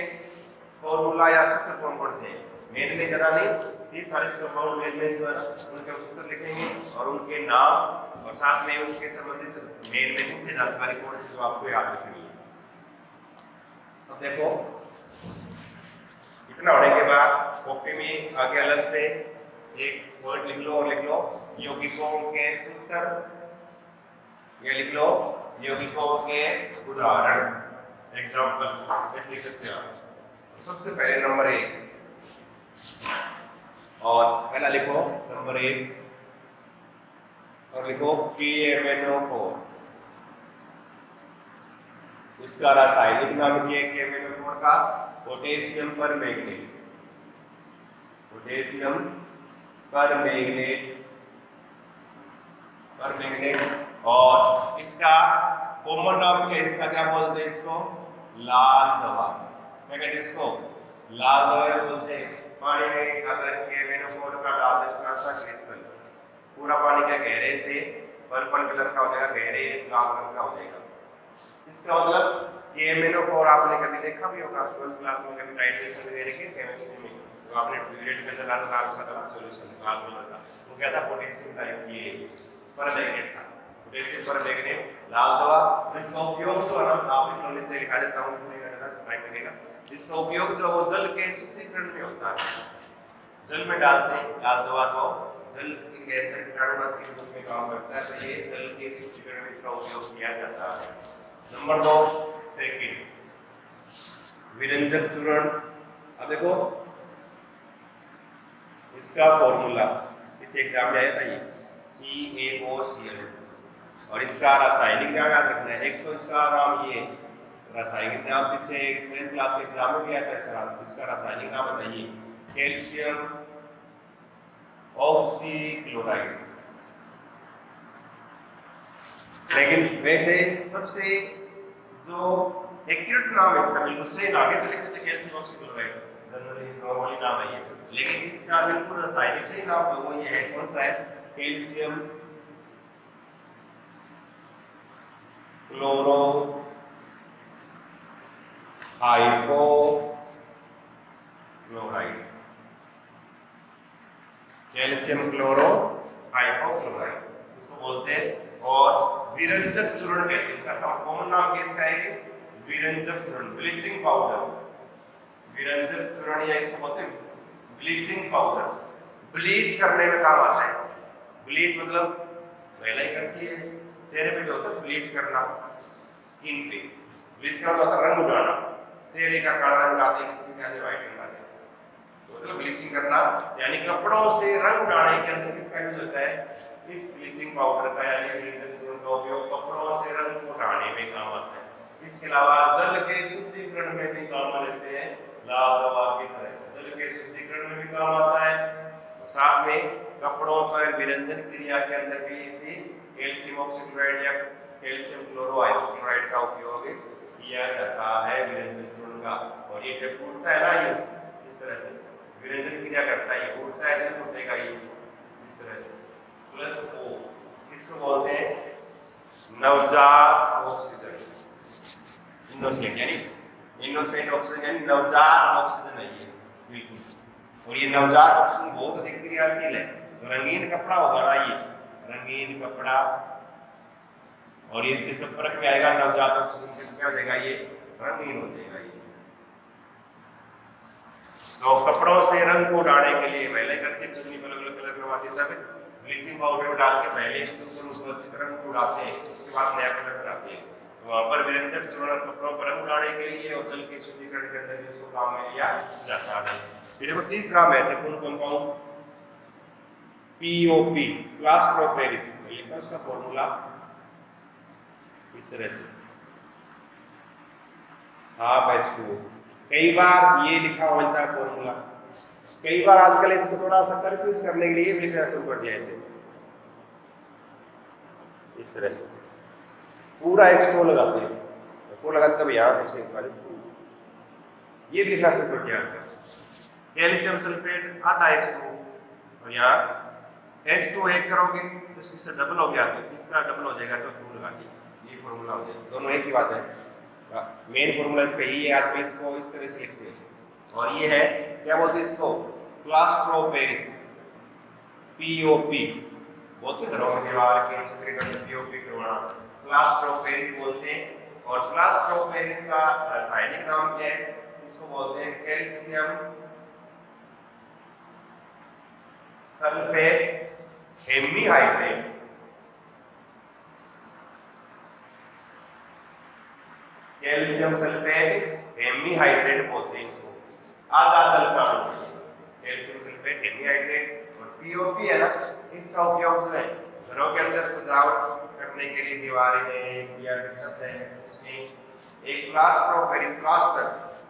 फॉर्मूला या सूत्र कौन कौन से हैं मेन में ज्यादा नहीं 30-40 कंपाउंड मेन जो है उनके सूत्र लिखेंगे और उनके नाम और साथ में उनके संबंधित मेन में मुख्य जानकारी कौन सी जो आपको याद रखनी है अब देखो इतना होने के बाद कॉपी में आगे अलग से एक वर्ड लिख लो और लिख लो यौगिकों के सूत्र ये लिख लो यौगिकों के उदाहरण एग्जांपल्स ऐसे लिख सकते हो सबसे पहले नंबर 1 और पहला लिखो नंबर 1 और लिखो KMnO4 इसका रासायनिक नाम क्या है KMnO4 का पोटेशियम परमैंगनेट पोटेशियम परमैंगनेट और इसका कॉमन नाम क्या है इसका क्या बोलते हैं इसको लाल दवा क्या कहते हैं इसको लाल दवा बोलते हैं पानी में अगर KMnO4 का डाल दे थोड़ा सा क्रिस्टल पूरा पानी क्या गहरे से पर्पल कलर का हो जाएगा गहरे लाल रंग का हो जाएगा इसका मतलब KMnO4 आपने कभी देखा भी होगा 12th क्लास में कभी टाइट्रेशन वगैरह के केमिस्ट्री में तो आपने फ्लूइड के अंदर लाल सा डाला सॉल्यूशन लाल कलर का वो क्या था पोटेशियम टाइप ये परमैंगनेट था पोटेशियम परमैंगनेट लाल दवा इसका उपयोग जो है ना आपने नॉलेज से लिखा देता हूं पूरी टाइम लगेगा इसका उपयोग जो वो जल के शुद्धिकरण में होता है जल में डालते हैं लाल दवा तो जल के अंदर कीटाणुनाशी के रूप में काम करता है तो ये जल के शुद्धिकरण में इसका उपयोग किया जाता है नंबर 2 सेकंड विरंजक चूर्ण अब देखो इसका फॉर्मूला पीछे एग्जाम में आया था ये CaOCl और इसका रासायनिक नाम याद रखना है एक तो इसका नाम ये रासायनिक नाम पीछे 10th क्लास के एग्जाम में भी आया था इसका रासायनिक नाम बताइए कैल्शियम ऑक्सीक्लोराइड लेकिन वैसे सबसे जो एक्यूरेट नाम है इसका बिल्कुल सही नाम है तो लिख देते कैल्शियम ऑक्सीक्लोराइड जनरली नॉर्मली नाम है ये लेकिन इसका बिल्कुल रासायनिक सही नाम तो वो ये है कौन सा है calcium chloro hypochloride calcium chloro hypochloride इसको बोलते हैं और विरंजक चूर्ण कहते हैं इसका कॉमन नाम क्या इसका है विरंजक चूर्ण ब्लीचिंग पाउडर विरंजक चूर्ण या इसको बोलते हैं ब्लीचिंग पाउडर ब्लीच करने में काम आता है ब्लीच मतलब महिलाएं करती है चेहरे पे जो होता है ब्लीच करना स्किन पे ब्लीच का मतलब रंग उड़ाना चेहरे का काला रंग आते हैं किसी का व्हाइट रंग आते हैं तो मतलब ब्लीचिंग करना यानी कपड़ों से रंग उड़ाने के अंदर किसका यूज होता है इस ब्लीचिंग पाउडर का यानी विरेंजन चूर्ण का उपयोग कपड़ों से रंग को हटाने में काम आता है। इसके अलावा जल के शुद्धिकरण में भी काम लेते हैं, लाल दवा की तरह जल के शुद्धिकरण में भी काम आता है। साथ में कपड़ों पर विरंजन क्रिया के अंदर भी इसी कैल्शियम ऑक्सीक्लोराइड या कैल्शियम क्लोरोहाइड्रोक्लोराइड का उपयोग किया जाता है विरंजन चूर्ण का। और ये जब फूटता है ना, ये इस तरह से विरंजन क्रिया करता है, ये फूटता है जब फूटेगा ये इस तरह से प्लस O, इसको बोलते हैं नवजात ऑक्सीजन, इनोसेंट यानी इनोसेंट ऑक्सीजन यानी नवजात ऑक्सीजन है ये बिल्कुल। और ये नवजात ऑक्सीजन बहुत अधिक क्रियाशील है। तो रंगीन कपड़ा होगा ना, ये रंगीन कपड़ा और ये इसके संपर्क में आएगा नवजात ऑक्सीजन से क्या हो जाएगा, ये रंगीन हो जाएगा ये। तो कपड़ों से रंग को उड़ाने के लिए पहले करके चुन्नी पर अलग अलग कलर करवाते हैं, तब ब्लीचिंग पाउडर डाल के पहले इसके ऊपर उपस्थित रंग को उड़ाते हैं, उसके बाद नया कलर बनाते हैं। तो वहां पर विरंजक चूर्ण कपड़ों पर रंग उड़ाने के लिए और जल के शुद्धिकरण के अंदर इसको काम में लिया जाता है। ये देखो तीसरा महत्वपूर्ण compound POP, plaster of Paris, लिखा उसका फॉर्मूला इस तरह से H2O। कई बार ये लिखा होता है फॉर्मूला, कई बार आजकल इसको थोड़ा सा कंफ्यूज करने के लिए लिखना शुरू कर दिया ऐसे इस तरह से पूरा H2O लगाते हैं, वो लगाते तब यहाँ से ये लिखना शुरू कर दिया। कैल्शियम सल्फेट आता है H2O और यहाँ H2O एक करोगे तो इससे डबल हो गया, तो इसका डबल हो जाएगा तो 2 लगा दिए, ये फॉर्मूला हो जाएगा। दोनों एक ही बात है, मेन फॉर्मूला इसका यही है, आजकल इसको इस तरह से लिखते हैं। और ये है क्या बोलते हैं इसको, प्लास्टर ऑफ पेरिस पीओपी, बोलते घरों में दीवार के चित्रीकरण पीओपी करवाना प्लास्टर ऑफ पेरिस बोलते हैं। और प्लास्टर ऑफ पेरिस का रासायनिक नाम क्या है, इसको बोलते हैं calcium sulphate hemihydrate. Calcium sulphate hemihydrate बोलते हैं इसको, आधा दल का कैल्शियम सल्फेट हेमीहाइड्रेट। और पीओपी है ना, इसका उपयोग जो है घरों के अंदर सजावट करने के लिए दीवारें हैं या छत है, उसमें एक प्लास्टर ऑफ पेरिस, प्लास्टर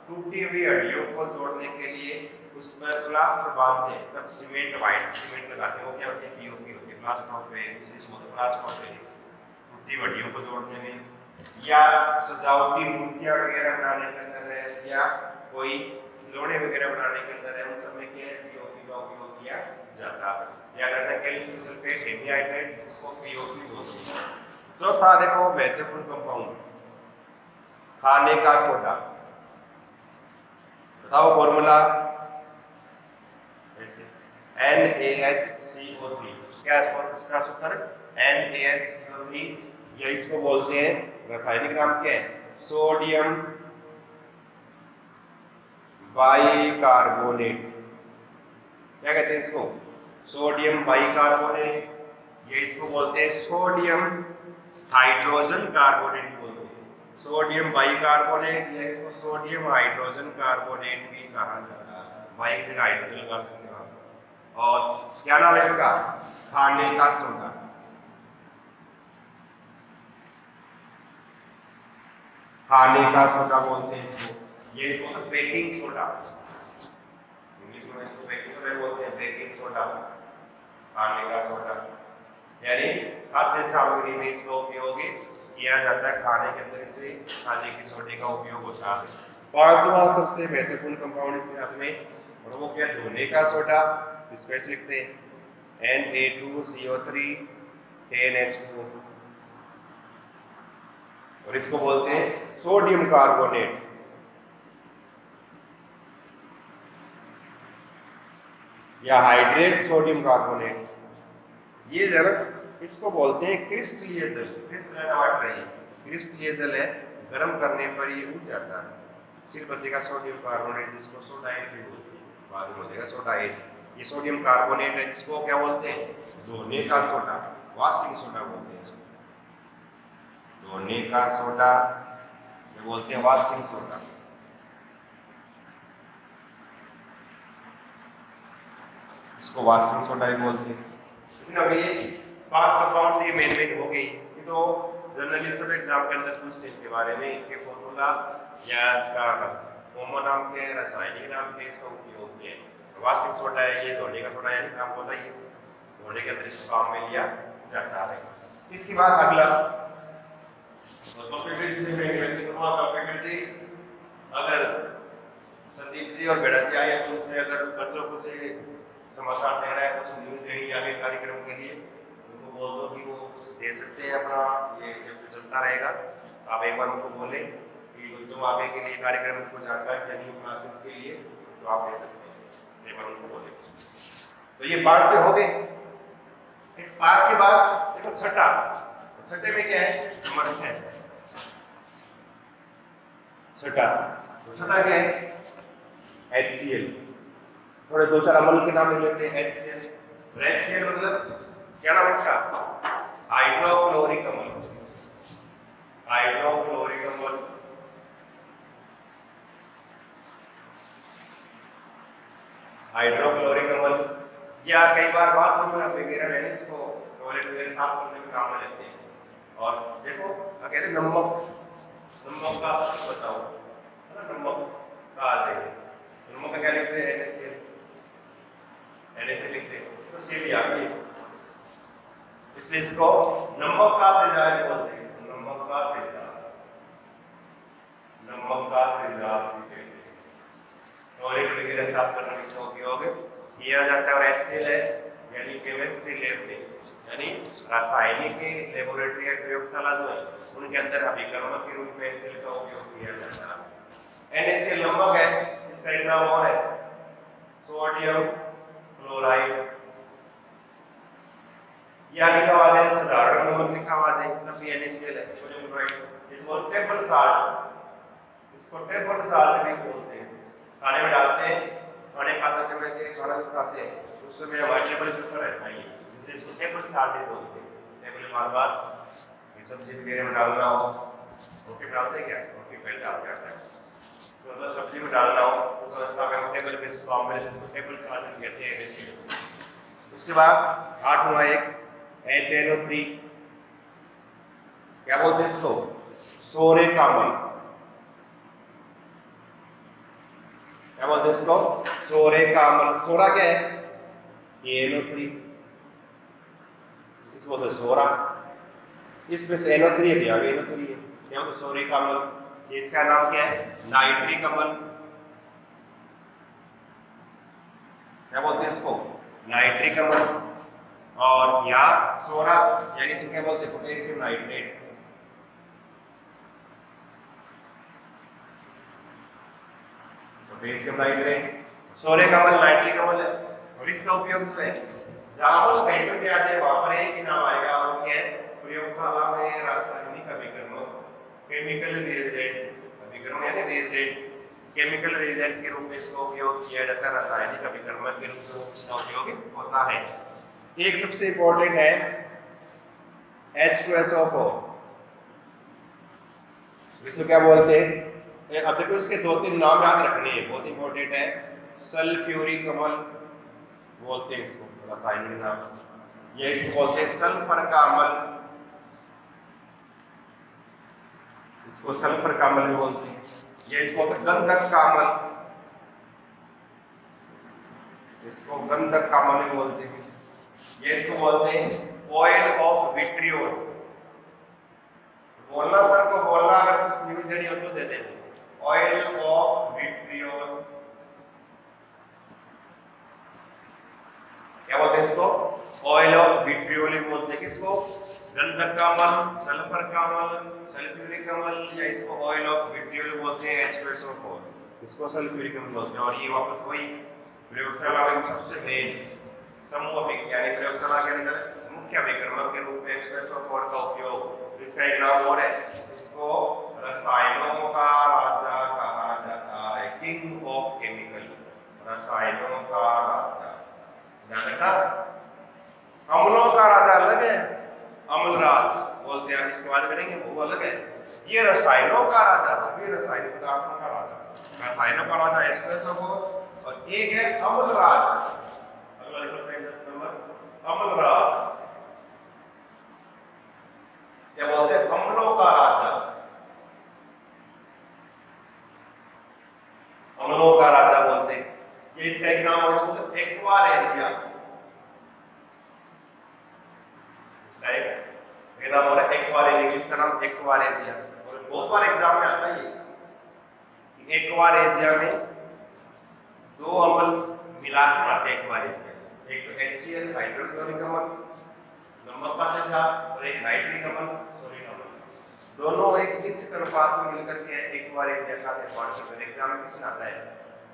टूटी हुई हड्डियों को जोड़ने के लिए उस पर प्लास्टर बांधते हैं, तब सीमेंट व्हाइट सीमेंट लगाते हैं, वो क्या होती है पीओपी होती है, प्लास्टर ऑफ पेरिस। इसको प्लास्टर ऑफ पेरिस टूटी हड्डियों को जोड़ने में या सजावटी मूर्तियां वगैरह बनाने के अंदर है या कोई खिलौने वगैरह बनाने के अंदर है, उन सब में क्या है पीओपी का उपयोग किया जाता है। या अगर कैल्शियम सल्फेट हेमीहाइड्रेट, उसको पीओपी बोलते हैं। चौथा देखो महत्वपूर्ण कंपाउंड खाने का सोडा, बताओ फॉर्मूला NaHCO3, क्या इसका सूत्र NaHCO3, या इसको बोलते हैं रासायनिक नाम क्या है, सोडियम बाइकार्बोनेट। क्या कहते हैं इसको, सोडियम बाइकार्बोनेट, ये इसको बोलते हैं सोडियम हाइड्रोजन कार्बोनेट बोलते हैं, सोडियम बाइकार्बोनेट या इसको सोडियम हाइड्रोजन कार्बोनेट भी कहा जाता है, बाई की जगह हाइड्रोजन लगा सकते हैं। और क्या नाम है इसका, खाने का सोडा। खाने का सोडा बोलते हैं इसको, ये इसको तो बेकिंग सोडा, इंग्लिश में इसको बेकिंग सोडा बोलते हैं, बेकिंग सोडा, खाने का सोडा। यानी खाद्य सामग्री में इसका उपयोग किया जाता है, खाने के अंदर इसे खाने के सोडे का उपयोग होता है। पांचवा सबसे महत्वपूर्ण कंपाउंड इस हाथ में, और वो क्या, धोने का सोडा, इसको ऐसे लिखते हैं Na2CO3 10H2O, और इसको बोलते हैं सोडियम कार्बोनेट। या हाइड्रेट सोडियम कार्बोनेट, ये जल इसको बोलते हैं क्रिस्टलीय जल, क्रिस्टलीय जल है, गर्म करने पर ये उठ जाता है, सिर्फ बचेगा सोडियम कार्बोनेट जिसको सोडा एसिड बोलते हैं, बाद में हो जाएगा सोडा एसिड। ये सोडियम कार्बोनेट है जिसको क्या बोलते हैं, धोने का सोडा, वॉशिंग सोडा बोलते हैं इसको, धोने का सोडा ये बोलते हैं वॉशिंग सोडा। इसको वॉशिंग सोडा ही बोलते हैं। इसमें अभी पांच कंपाउंड ये मेन हो गई। ये तो जनरली सब एग्जाम के अंदर पूछते हैं इनके बारे में, इनके फॉर्मूला या इसका होमो नाम के रासायनिक नाम के इसका उपयोग किया है। वार्षिक सोडा है, ये धोने का थोड़ा यानी काम होता है, धोने के अंदर इसको काम में लिया जाता है। इसके बाद अगला कंप्यूटर अगर संदीप जी और बेड़ा जी आए तो उनसे अगर बच्चों को से समाचार देना है, कुछ न्यूज देनी है आगे कार्यक्रम के लिए, उनको बोल दो कि वो दे सकते हैं अपना, ये जब चलता रहेगा आप एक बार उनको बोले कि तुम आगे के लिए कार्यक्रम को जानकारी देनी है क्लासेस के लिए तो आप दे सकते हैं, एक बार उनको बोले। तो ये 5 पे हो गए। इस 5 के बाद देखो छठा, छठे में क्या है, नंबर 6 छठा। तो छठा क्या है, HCl। थोड़े 2-4 अम्ल के नाम ले लेते हैं। HCl, HCl मतलब क्या नाम है इसका, हाइड्रोक्लोरिक अम्ल, हाइड्रोक्लोरिक अम्ल। हाइड्रोक्लोरिक अम्ल या कई बार बाथरूम में वगैरह है इसको टॉयलेट वगैरह साफ करने में काम में लेते हैं। और देखो कहते हैं नमक, नमक का बताओ है ना, नमक का नमक का क्या लिखते हैं, NaCl, NaCl लिखते हैं, तो सी भी आ गई, इसलिए इसको नमक का तेजाब बोलते हैं, इसको नमक का तेजाब, नमक का तेजाब कहते हैं। टॉयलेट वगैरह साफ करने में इसका उपयोग किया जाता है। और HCl है यानी केमिस्ट्री लैब में, यानी रासायनिक लेबोरेटरी या प्रयोगशाला जो है उनके अंदर अभिकर्मक के रूप में HCl का उपयोग किया जाता है। NaCl नमक है, इसका एक नाम और है सोडियम क्लोराइड, या लिखा हुआ है साधारण नमक लिखा हुआ है, तब भी NaCl है सोडियम क्लोराइड। इसको टेबल साल्ट, इसको टेबल साल्ट भी बोलते हैं। खाने में डालते हैं, खाने खाते समय के खाना जो खाते हैं उसमें हमारे टेबल के ऊपर रहता है, इसलिए इसको टेबल साल्ट बोलते हैं। टेबल बार-बार ये सब्जी वगैरह में डालना हो, रोटी डालते हैं क्या, रोटी पहले डाल जाता है, तो अगर सब्जी में डालना हो तो समझता है टेबल पे इसको काम में इसको टेबल साल्ट कहते हैं NaCl। उसके बाद 8वां एक HNO3, क्या बोलते हैं इसको, सोरिक अम्ल, क्या बोलते हैं इसको, सोरिक अम्ल। सोरा क्या है, NO3, इसको बोलते हैं सोरा, इसमें से NO3 है, यहाँ भी NO3 है, क्या बोलते हैं सोरिक अम्ल। इसका नाम क्या है, नाइट्रिक अम्ल, क्या बोलते हैं इसको, नाइट्रिक अम्ल। और यहाँ सोरा यानी इसको क्या बोलते हैं, पोटेशियम नाइट्रेट, पोटेशियम नाइट्रेट। सोरिक अम्ल नाइट्रिक अम्ल है, और इसका उपयोग जो है जहां पर कहीं पे आते हैं वहां पर एक ही नाम आएगा, वो क्या है, प्रयोगशाला में रासायनिक अभिकर्मक, केमिकल रिएजेंट, अभिकर्मक यानी रिएजेंट, केमिकल रिएजेंट के रूप में इसका उपयोग किया जाता है, रासायनिक अभिकर्मक के रूप में इसका उपयोग होता है। एक सबसे इंपॉर्टेंट है H2SO4, इसको क्या बोलते हैं, अब देखो इसके 2-3 नाम याद रखने हैं, बहुत इंपॉर्टेंट है। सल्फ्यूरिक अम्ल बोलते हैं इसको, रासायनिक नाम, ये इसको बोलते हैं सल्फर का अम्ल, इसको सल्फर का अम्ल भी बोलते हैं। ये इसको बोलते हैं गंधक का अम्ल, इसको गंधक का अम्ल भी बोलते हैं। ये इसको बोलते हैं ऑयल ऑफ विट्रियोल। बोलना सर को बोलना, अगर कुछ न्यूज देनी हो तो दे दें, ऑयल ऑफ विट्रियोल, क्या बोलते हैं इसको, ऑयल ऑफ विट्रियोल ही बोलते हैं। किसको, गंधक का अम्ल, सल्फर का अम्ल, सल्फ्यूरिक अम्ल, या इसको ऑयल ऑफ विट्रियोल बोलते हैं H2SO4, इसको सल्फ्यूरिक अम्ल बोलते हैं। और ये वापस वही प्रयोगशाला में सबसे मेन समूह विज्ञानी प्रयोगशाला के अंदर मुख्य अभिकर्मक के रूप में H2SO4 का उपयोग, इसका एक नाम और है, इसको रसायनों का राजा कहा जाता है, किंग ऑफ केमिकल, रसायनों का राजा। ध्यान रखना, अम्लों का राजा अलग है, अम्लराज बोलते हैं, इसके बाद करेंगे वो अलग है। ये रसायनों का राजा, सभी रासायनिक पदार्थों का राजा, रसायनों का राजा H2SO4, और एक है अम्लराज, अगला लिखो 10 नंबर, अम्लराज। क्या बोलते हैं, अम्लों का राजा, अम्लों का राजा बोलते हैं। ये इसका एक नाम और इसको एक्वारेजिया, इसका एक नाम और एक्वारेजिया, इसका नाम एक्वारेजिया। और बहुत बार एग्जाम में आता है ये एक्वारेजिया में दो अम्ल मिला के आते हैं एक्वारेजिया, एक तो HCl हाइड्रोक्लोरिक अम्ल नमक का था और एक नाइट्रिक अम्ल सोडियम अम्ल, दोनों एक निश्चित अनुपात में मिलकर के एक्वारेजिया का निर्माण करते हैं। एग्जाम में क्वेश्चन आता है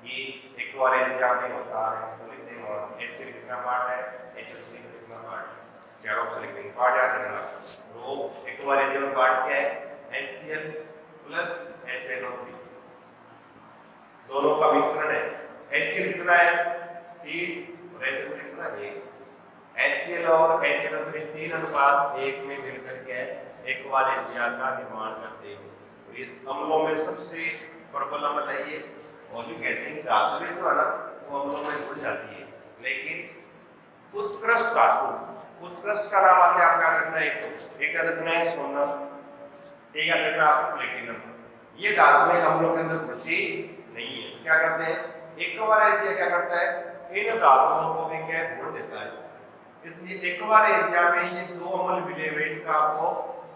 कि एक्वारेजिया में होता है तो लिख देंगे, और HCl कितना पार्ट है, HCl कितना पार्ट है, चारों से लिख देंगे, पार्ट याद रखना। तो एक्वारेजिया में पार्ट क्या है, HCl प्लस HNO3, दोनों का मिश्रण है। HCl कितना है 3 और HNO3 कितना है 1, HCl और HNO3 3 अनुपात 1 में मिलकर के एक्वारेजिया का निर्माण करते हैं। तो ये अम्लों में सबसे प्रबल अम्ल है ये, और भी कहते हैं धातु जो है ना वो अम्लों में जुड़ जाती है, लेकिन उत्कृष्ट धातु, उत्कृष्ट का नाम आते आप याद रखना, एक याद रखना है सोना, एक याद रखना आपको प्लेटिनम। ये धातु में अम्लों के अंदर घुसती नहीं है। क्या करते हैं, एक्वारेजिया क्या करता है, इन धातुओं को भी क्या जोड़ देता है। इसलिए एक्वारेजिया में ये दो अम्ल मिले हुए, इनका आपको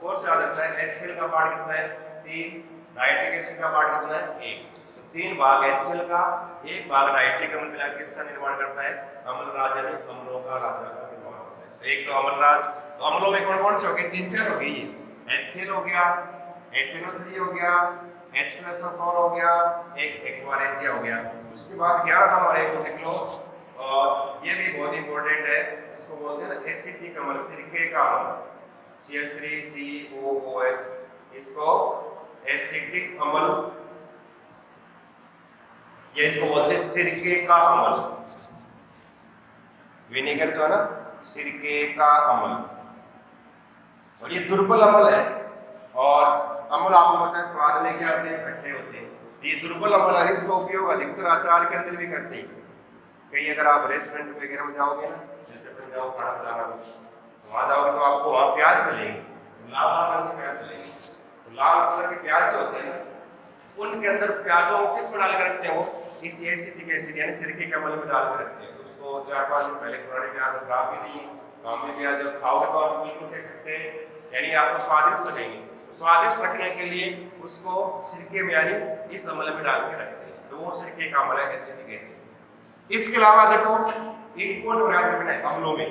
कोर्स याद रखना है। HCl का पार्ट कितना है 3, नाइट्रिक एसिड का पार्ट कितना है 1, तो 3 भाग HCl का 1 भाग नाइट्रिक अम्ल मिला के इसका निर्माण करता है अम्लराज, यानी अम्लों का राजा का निर्माण करता है। एक तो अम्लराज, तो अम्लों में कौन कौन से हो गए, 3-4 हो गए, ये HCl हो गया, HNO3 हो गया, H2SO4 हो गया, एक एक्वारेजिया हो गया। उसके बाद 11 नंबर एक को देख लो, और ये भी बहुत इंपॉर्टेंट है, इसको बोलते हैं ना एसिटिक अम्ल, सिरके का अम्ल, CH3COOH, इसको एसिटिक अम्ल, ये इसको बोलते हैं सिरके का अम्ल, विनेगर जो है ना सिरके का अम्ल, और ये दुर्बल अम्ल है। और अम्ल आपको पता है स्वाद में क्या होते हैं, खट्टे होते हैं। ये दुर्बल अम्ल है, इसका उपयोग अधिकतर अचार के अंदर भी करते हैं। कहीं अगर आप रेस्टोरेंट वगैरह में जाओगे ना, रेस्टोरेंट जाओ खाना खाना, वहां जाओगे तो आपको वहां प्याज मिलेंगे, लाल लाल रंग के प्याज मिलेंगे। तो लाल कलर के प्याज जो होते हैं ना, उनके अंदर प्याजों को किस में डाल कर रखते हैं, वो इस एसिटिक एसिड यानी सिरके के अम्ल में डाल कर रखते हैं। उसको 4-5 दिन पहले पुराने प्याज खराब भी नहीं, काम में प्याज जब खाओगे तो आप बिल्कुल खट्टे यानी आपको स्वादिष्ट लगेंगे। स्वादिष्ट रखने के लिए उसको सिरके में यानी इस अम्ल में डाल के रखते हैं, तो वो सिरके का अम्ल है एसिटिक एसिड। इसके अलावा देखो इनपुट और याद रखना अम्लों में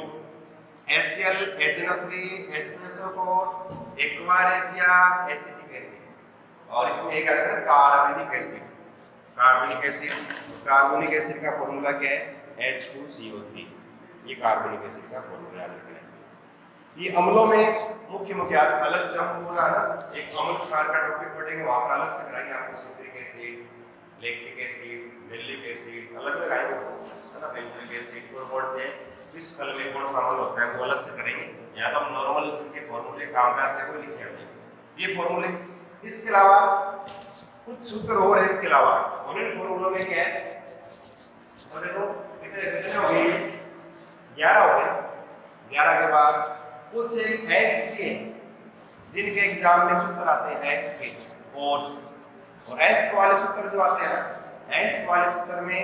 HCl, HNO3, H2SO4, aqua regia, acetic acid, और इसमें एक आता है carbonic acid. Carbonic acid, carbonic acid का फॉर्मूला क्या है H2CO3, ये कार्बोनिक एसिड का फॉर्मूला याद रखना है। ये अम्लों में मुख्य मुख्य अलग से हम पूरा ना एक अम्ल क्षार का टॉपिक पढ़ेंगे, वहां पर अलग से कराएंगे आपको citric acid, lactic acid, malic acid अलग अलग आएंगे, है ना, बेंजोइक एसिड कौन से किस फल में कौन सा अम्ल होता है वो अलग से करेंगे। यहाँ तो हम नॉर्मल इनके फॉर्मूले काम में आते हैं वो लिखे हैं ये फॉर्मूले। इसके अलावा कुछ सूत्र और है इसके अलावा, और इन फॉर्मूलों में क्या है, तो देखो कितने कितने हो गए 11 हो गए। 11 के बाद कुछ एक एस के जिनके एग्जाम में सूत्र आते हैं एस के कोर्स, और एस वाले सूत्र जो आते हैं ना, एस वाले सूत्र में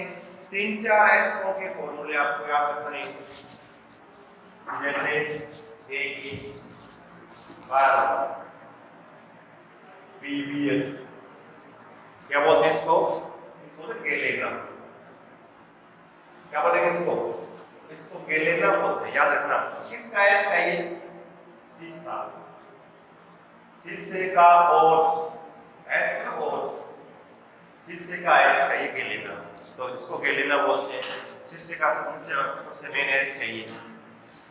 3-4 एस के फॉर्मूले आपको याद रखने हैं, जैसे ए बार बीबीएस क्या बोलते हैं इसको, इसको गेलेना, क्या बोलेंगे इसको, इसको गेलेना बोलते हैं, याद रखना। किसका एस है ये, सीसा, शीशे का ओर्स, एस का ओर्स, शीशे का एस का ये गेलेना, तो इसको गेलेना बोलते हैं। शीशे का सबसे मेन एस है ये,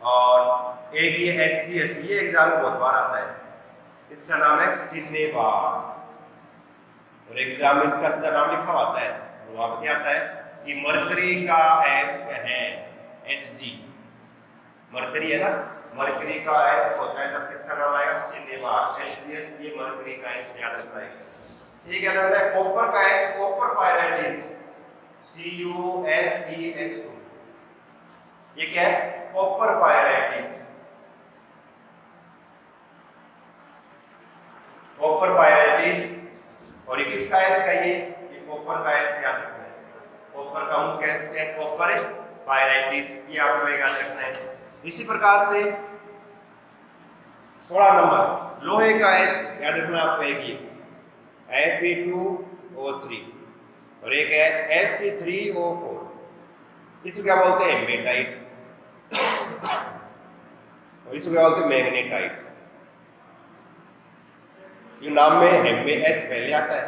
और एक ये HCS, ये एग्जाम में बहुत बार आता है, इसका नाम है सिनेबार, और एग्जाम में इसका सीधा नाम लिखा होता है, तो वहां क्या आता है कि मरकरी का एस है Hg, मरकरी है ना, मरकरी का एस होता है तब किसका नाम आएगा सिनेबार, HCS ये मरकरी का एस याद रखना है। ठीक है, तो कॉपर का एस कॉपर पायराइटिस CuFeS2, ये क्या है कॉपर पायराइटिस। Copper pyrites. और ये किसका है इसका, ये कॉपर का है, याद रखना है। कॉपर का मुख्य है कॉपर पायराइटिस, ये आपको याद रखना है। इसी प्रकार से 16 नंबर लोहे का है, याद रखना आपको, एक ये Fe2O3 और एक है Fe3O4, इसको क्या बोलते हैं, हेमेटाइट, और इसको क्या बोलते हैं, मैग्नेटाइट। ये नाम में हेमे H पहले आता है,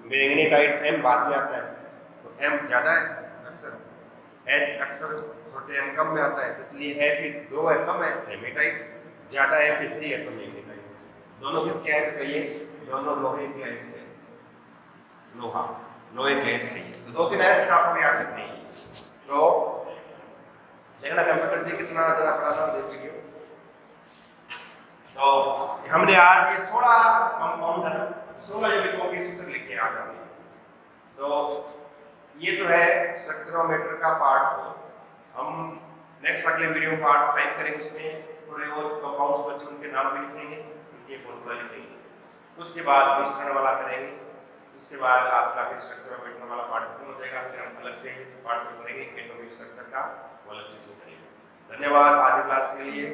मैग्नेटाइट M बाद में आता है, तो M ज्यादा है अक्सर, H अक्सर छोटे m कम में आता है, तो इसलिए Fe2 है कम है हेमेटाइट, ज्यादा है Fe3 है तो मैग्नेटाइट। दोनों किसके हैं इसका, ये दोनों लोहे के हैं इसके, लोहे के हैं इसके। तो दो तीन ऐसे आपको याद रखनी है। तो देखना कंप्यूटर जी कितना ज्यादा पढ़ाता हूँ वीडियो। तो हमने आज ये 16 कंपाउंड है, 16 यौगिकों की स्ट्रक्चर लिखे आज हमने। तो ये तो है स्ट्रक्चरोमेटर का पार्ट 4। हम नेक्स्ट अगले वीडियो में पार्ट 5 करेंगे, उसमें थोड़े और कंपाउंड्स बच्चे उनके नाम भी लिखेंगे, उनके फॉर्मूला लिखेंगे। उसके बाद मिश्रण वाला करेंगे, उसके बाद आपका फिर स्ट्रक्चरोमेटर वाला पार्ट खत्म हो जाएगा, फिर हम अलग से पार्ट शुरू करेंगे एटॉमिक स्ट्रक्चर का, वो अलग से शुरू करेंगे। धन्यवाद आज क्लास के लिए।